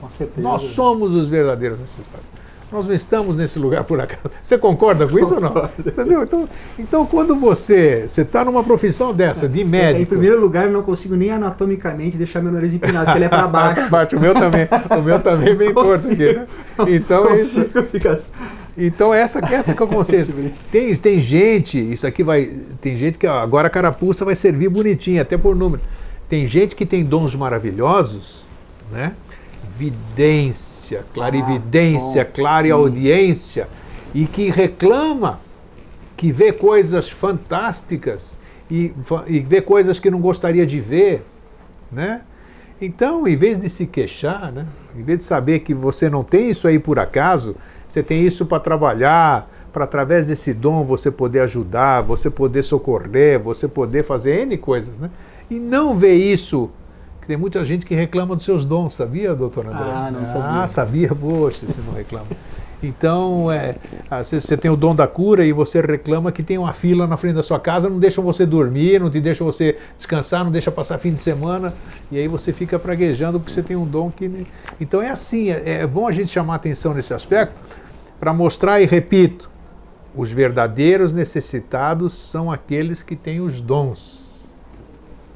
Com certeza. Nós somos os verdadeiros necessitados. Nós não estamos nesse lugar por acaso. Você concorda com isso ou não? Entendeu? Então quando você está numa profissão dessa, de médico... Em primeiro lugar, eu não consigo nem anatomicamente deixar meu nariz empinado, porque ele é para baixo. O meu também é bem torto aqui, né? Então é isso. Então essa que é o conceito. Tem gente, isso aqui vai... Tem gente que agora a carapuça vai servir bonitinha, até por número. Tem gente que tem dons maravilhosos, né? Vidência, clarividência, clareaudiência, e que reclama, que vê coisas fantásticas e vê coisas que não gostaria de ver, né? Então, em vez de se queixar, né? Em vez de saber que você não tem isso aí por acaso, você tem isso para trabalhar, para através desse dom você poder ajudar, você poder socorrer, você poder fazer N coisas, né? E não ver isso. Tem muita gente que reclama dos seus dons, sabia, doutor André? Não sabia. Sabia, poxa, você não reclama. Então, às vezes você tem o dom da cura e você reclama que tem uma fila na frente da sua casa, não deixa você dormir, não te deixa você descansar, não deixa passar fim de semana, e aí você fica praguejando porque você tem um dom que... Então é assim, é bom a gente chamar atenção nesse aspecto para mostrar, e repito, os verdadeiros necessitados são aqueles que têm os dons.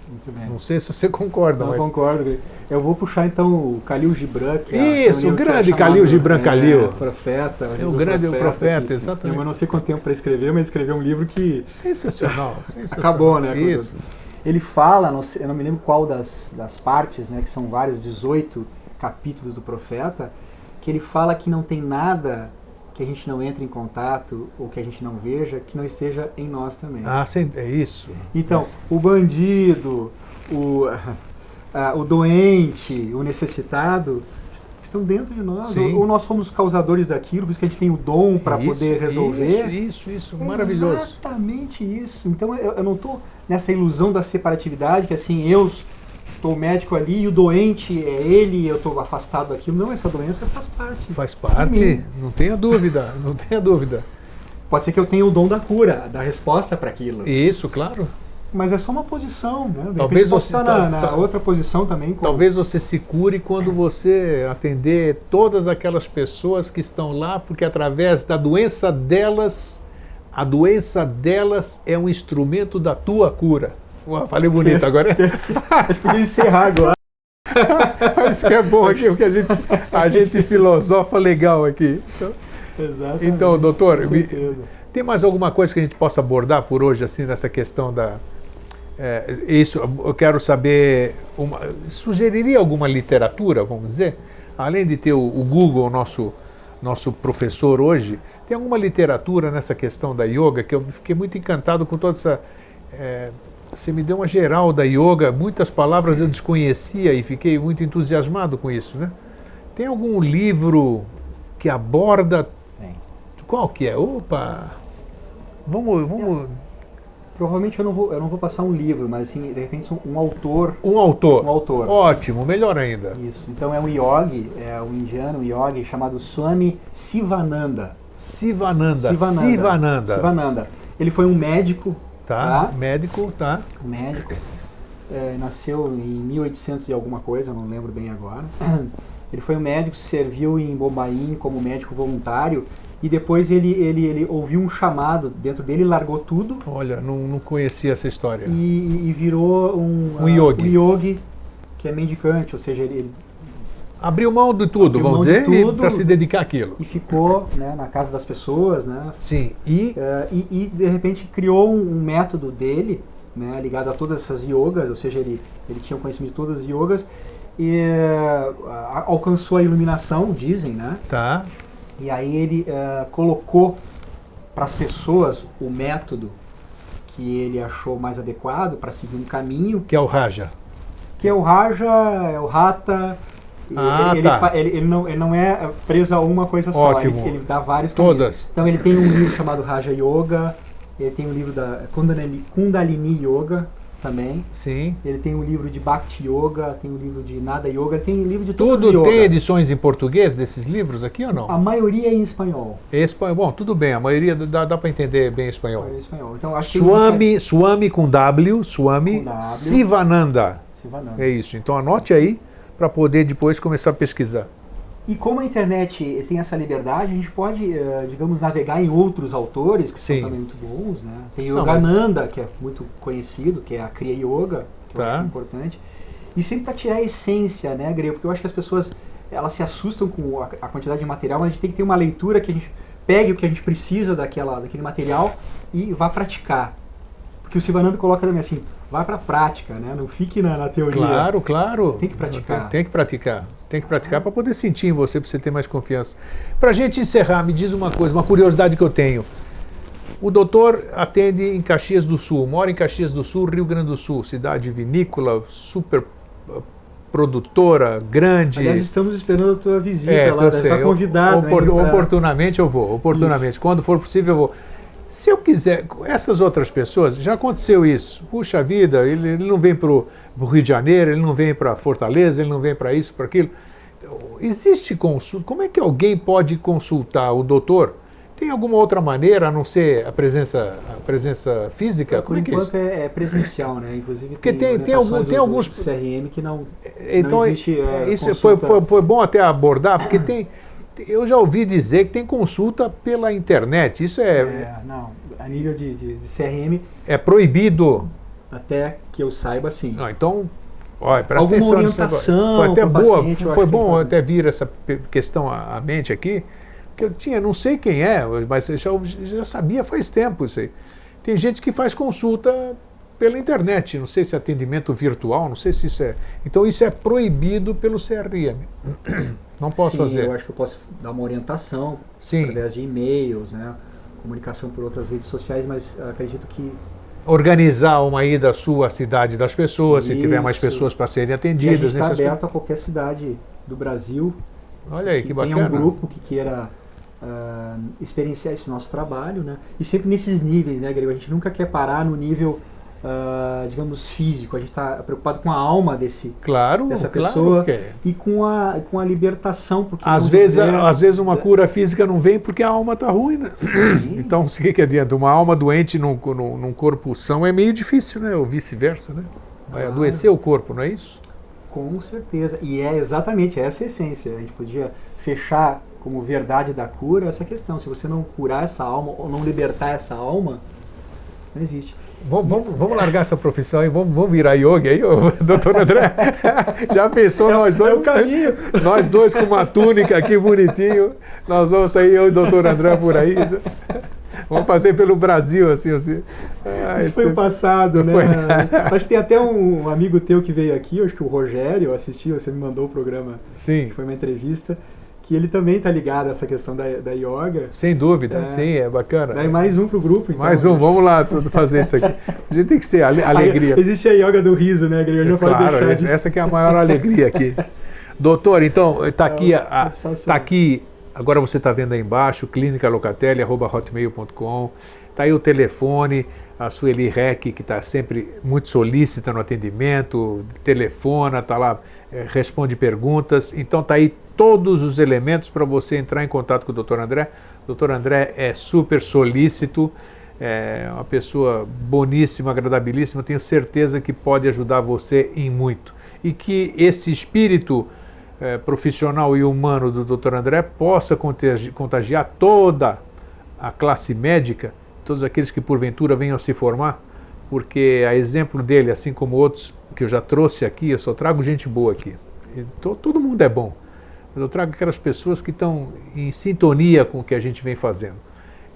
Muito bem. Não sei se você concorda, Não, mas... concordo. Eu vou puxar então o Khalil Gibran, que isso, o grande Khalil Gibran Khalil. Profeta. É o grande profeta, exatamente. Eu não sei quanto tempo para escrever, mas escreveu um livro que... Sensacional, sensacional. Acabou, né? Isso. Ele fala, eu não me lembro qual das partes, né, que são vários, 18 capítulos do profeta, que ele fala que não tem nada que a gente não entre em contato ou que a gente não veja, que não esteja em nós também. Sim, é isso. Então, o bandido, o doente, o necessitado, estão dentro de nós. Sim. Ou nós somos os causadores daquilo, por isso que a gente tem o dom para poder resolver. Isso, maravilhoso. Exatamente isso. Então, eu não estou nessa ilusão da separatividade, que assim, eu estou médico ali e o doente é ele, eu estou afastado daquilo. Não, essa doença faz parte. Faz parte, não tenha dúvida, não tenha dúvida. Pode ser que eu tenha o dom da cura, da resposta para aquilo. Isso, claro. Mas é só uma posição, né? Talvez você estar na outra posição também. Talvez você se cure quando você atender todas aquelas pessoas que estão lá, porque através da doença delas, a doença delas é um instrumento da tua cura. Falei bonito agora. Acho que podia encerrar agora. Isso que é bom aqui, porque a gente filosofa legal aqui. Então, doutor, tem mais alguma coisa que a gente possa abordar por hoje, assim, nessa questão da... isso, eu quero saber, sugeriria alguma literatura, vamos dizer? Além de ter o Google, nosso professor hoje, tem alguma literatura nessa questão da yoga, que eu fiquei muito encantado com toda essa... você me deu uma geral da yoga, muitas palavras eu desconhecia e fiquei muito entusiasmado com isso, né? Tem algum livro que aborda... Qual que é? Opa! Vamos... Provavelmente eu não vou passar um livro, mas assim, de repente um autor. Um autor. Um autor. Ótimo, melhor ainda. Isso. Então é um yogi, um indiano, um yogi chamado Swami Sivananda. Sivananda. Ele foi um médico. Tá? Médico. Nasceu em 1800 e alguma coisa, eu não lembro bem agora. Ele foi um médico, serviu em Bombaim como médico voluntário. E depois ele ouviu um chamado dentro dele, largou tudo. Olha, não conhecia essa história. E virou um yogi que é mendicante, ou seja, ele abriu mão de tudo, vamos dizer, para se dedicar àquilo. E ficou, né, na casa das pessoas, né? Sim. E de repente criou um método dele, né, ligado a todas essas yogas, ou seja, ele tinha o conhecimento de todas as yogas e alcançou a iluminação, dizem, né? Tá. E aí ele colocou para as pessoas o método que ele achou mais adequado para seguir um caminho. Que é o Raja. Que é o Raja, é o Hatha. Ele não é preso a uma coisa só. Ótimo. Ele dá vários todas. Caminhos. Então ele tem um livro chamado Raja Yoga, ele tem um livro da Kundalini Yoga, também. Sim. Ele tem um livro de Bhakti Yoga, tem um livro de Nada Yoga, tem um livro de todas as Tudo yoga. tem edições em português desses livros aqui ou não? A maioria é em espanhol. Bom, tudo bem, a maioria dá para entender bem espanhol. A maioria é espanhol. Então, acho que Swami com W, Swami Com W. Sivananda. Sivananda. É isso. Então anote aí para poder depois começar a pesquisar. E como a internet tem essa liberdade, a gente pode, digamos, navegar em outros autores que Sim. são também muito bons, né? Tem Não, mas- Yogananda, que é muito conhecido, que é a Kriya Yoga, que eu Tá. acho que é importante. E sempre para tirar a essência, né, Grego? Porque eu acho que as pessoas, elas se assustam com a quantidade de material, mas a gente tem que ter uma leitura que a gente pegue o que a gente precisa daquele material e vá praticar. Porque o Sivananda coloca também assim, vai para a prática, né? Não fique na teoria. Claro, claro. Tem que praticar. Tem que praticar. Tem que praticar para poder sentir em você, para você ter mais confiança. Para a gente encerrar, me diz uma coisa, uma curiosidade que eu tenho. O doutor atende em Caxias do Sul, mora em Caxias do Sul, Rio Grande do Sul, cidade vinícola, super produtora, grande. Aliás, estamos esperando a tua visita lá, eu deve sei. estar convidado. Oportunamente eu vou, oportunamente. Isso. Quando for possível eu vou. Se eu quiser, essas outras pessoas, já aconteceu isso. Puxa vida, ele não vem para o Rio de Janeiro, ele não vem para Fortaleza, ele não vem para isso, para aquilo. Existe consulta? Como é que alguém pode consultar o doutor? Tem alguma outra maneira, a não ser a presença física? Por Como é que é isso? enquanto é presencial, né? Inclusive Porque tem alguns CRM que não então, existe. Isso consulta. foi bom até abordar, porque eu já ouvi dizer que tem consulta pela internet. Isso Não, a nível de CRM, é proibido. até que eu saiba, sim. Não, então, olha, presta Alguma atenção nisso agora. orientação Foi até pro boa, paciente, eu foi acho que é bom importante. até vir essa questão à mente aqui, que eu tinha, não sei quem é, mas eu já sabia faz tempo isso aí. Tem gente que faz consulta pela internet, não sei se é atendimento virtual, não sei se isso é. Então isso é proibido pelo CRM. Não posso Sim, fazer. eu acho que eu posso dar uma orientação Sim. através de e-mails, né? Comunicação por outras redes sociais, mas acredito que Organizar uma ida à sua cidade das pessoas, se tiver mais Isso. pessoas para serem a gente atendidas. está nesse aspecto. aberto a qualquer cidade do Brasil Olha aí, que tenha bacana. um grupo que queira experienciar esse nosso trabalho, né? E sempre nesses níveis, né, Grego? A gente nunca quer parar no nível, digamos, físico. A gente está preocupado com a alma dessa Claro, pessoa porque e com a libertação. Porque às vezes uma cura física não vem porque a alma está ruim, né? Sim. Então, o que adianta? Uma alma doente num corpo são é meio difícil, né? Ou vice-versa, né? Vai Claro. adoecer o corpo, não é isso? Com certeza. E é exatamente essa a essência. A gente podia fechar como verdade da cura essa questão. Se você não curar essa alma ou não libertar essa alma, não existe. Vamos largar essa profissão e vamos virar yogi aí, doutor André? Já pensou nós dois? É o caminho. Nós dois com uma túnica aqui bonitinho, nós vamos sair, eu e o doutor André por aí. Vamos fazer pelo Brasil, assim. Isso foi o passado, né? Acho que tem até um amigo teu que veio aqui, acho que o Rogério, assistiu, você me mandou o programa, Sim, foi uma entrevista, que ele também está ligado a essa questão da yoga. sem dúvida, sim, é bacana. Daí mais um pro grupo, então. Mais um, vamos lá fazer isso aqui. A gente tem que ser alegria. Existe a yoga do riso, né, Grego? Eu já falei Claro, deixar de- essa que é a maior alegria aqui. Doutor, então, está aqui, satisfação. tá aqui, agora você está vendo aí embaixo, clinicalocatelli@hotmail.com, está aí o telefone, a Sueli Rec, que está sempre muito solícita no atendimento, telefona, está lá, responde perguntas, então está aí todos os elementos para você entrar em contato com o Dr. André. O Dr. André é super solícito, é uma pessoa boníssima, agradabilíssima, tenho certeza que pode ajudar você em muito. E que esse espírito profissional e humano do Dr. André possa contagiar toda a classe médica, todos aqueles que porventura venham a se formar, porque a exemplo dele, assim como outros que eu já trouxe aqui, eu só trago gente boa aqui. Todo mundo é bom, mas eu trago aquelas pessoas que estão em sintonia com o que a gente vem fazendo.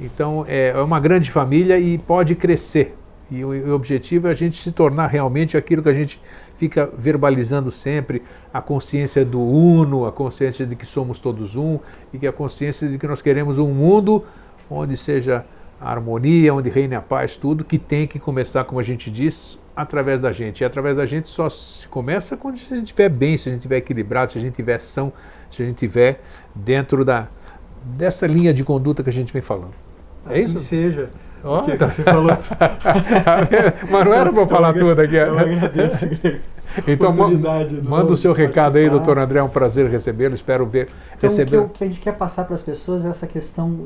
Então é uma grande família e pode crescer. E o objetivo é a gente se tornar realmente aquilo que a gente fica verbalizando sempre, a consciência do uno, a consciência de que somos todos um e que a consciência de que nós queremos um mundo onde seja a harmonia, onde reine a paz, tudo que tem que começar, como a gente diz, através da gente. E através da gente só se começa quando a gente estiver bem, se a gente estiver equilibrado, se a gente estiver são, se a gente estiver dentro dessa linha de conduta que a gente vem falando. É assim isso? seja. Oh, Você falou tudo. Mas não era para falar tudo aqui. Eu agradeço, Greg. Então, manda o seu recado aí, doutor André, é um prazer recebê-lo, espero receber. Então, o que a gente quer passar para as pessoas é essa questão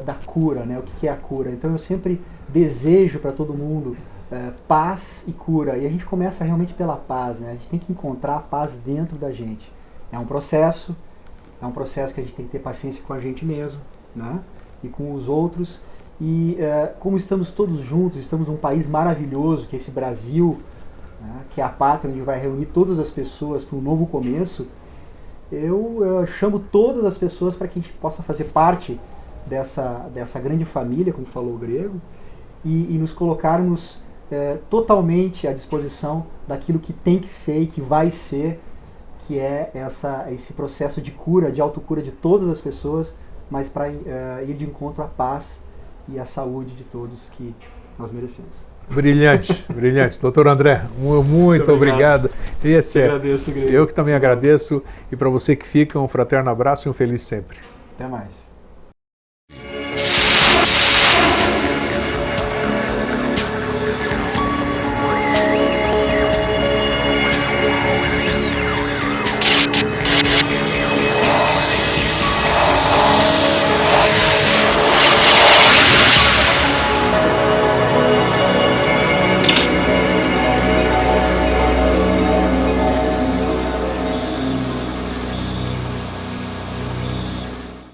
da cura, né? O que é a cura. Então, eu sempre desejo para todo mundo paz e cura, e a gente começa realmente pela paz, né? A gente tem que encontrar a paz dentro da gente. É um processo que a gente tem que ter paciência com a gente mesmo, né? E com os outros, e como estamos todos juntos, estamos num país maravilhoso, que é esse Brasil, né, que é a pátria onde vai reunir todas as pessoas para um novo começo. Eu chamo todas as pessoas para que a gente possa fazer parte dessa grande família, como falou o Grego, e nos colocarmos totalmente à disposição daquilo que tem que ser e que vai ser, que é esse processo de cura, de autocura de todas as pessoas, mas para ir de encontro à paz e à saúde de todos que nós merecemos. Brilhante, brilhante. Doutor André, muito obrigado. Agradeço, Greg. Eu que também agradeço. E para você que fica, um fraterno abraço e um feliz sempre. Até mais.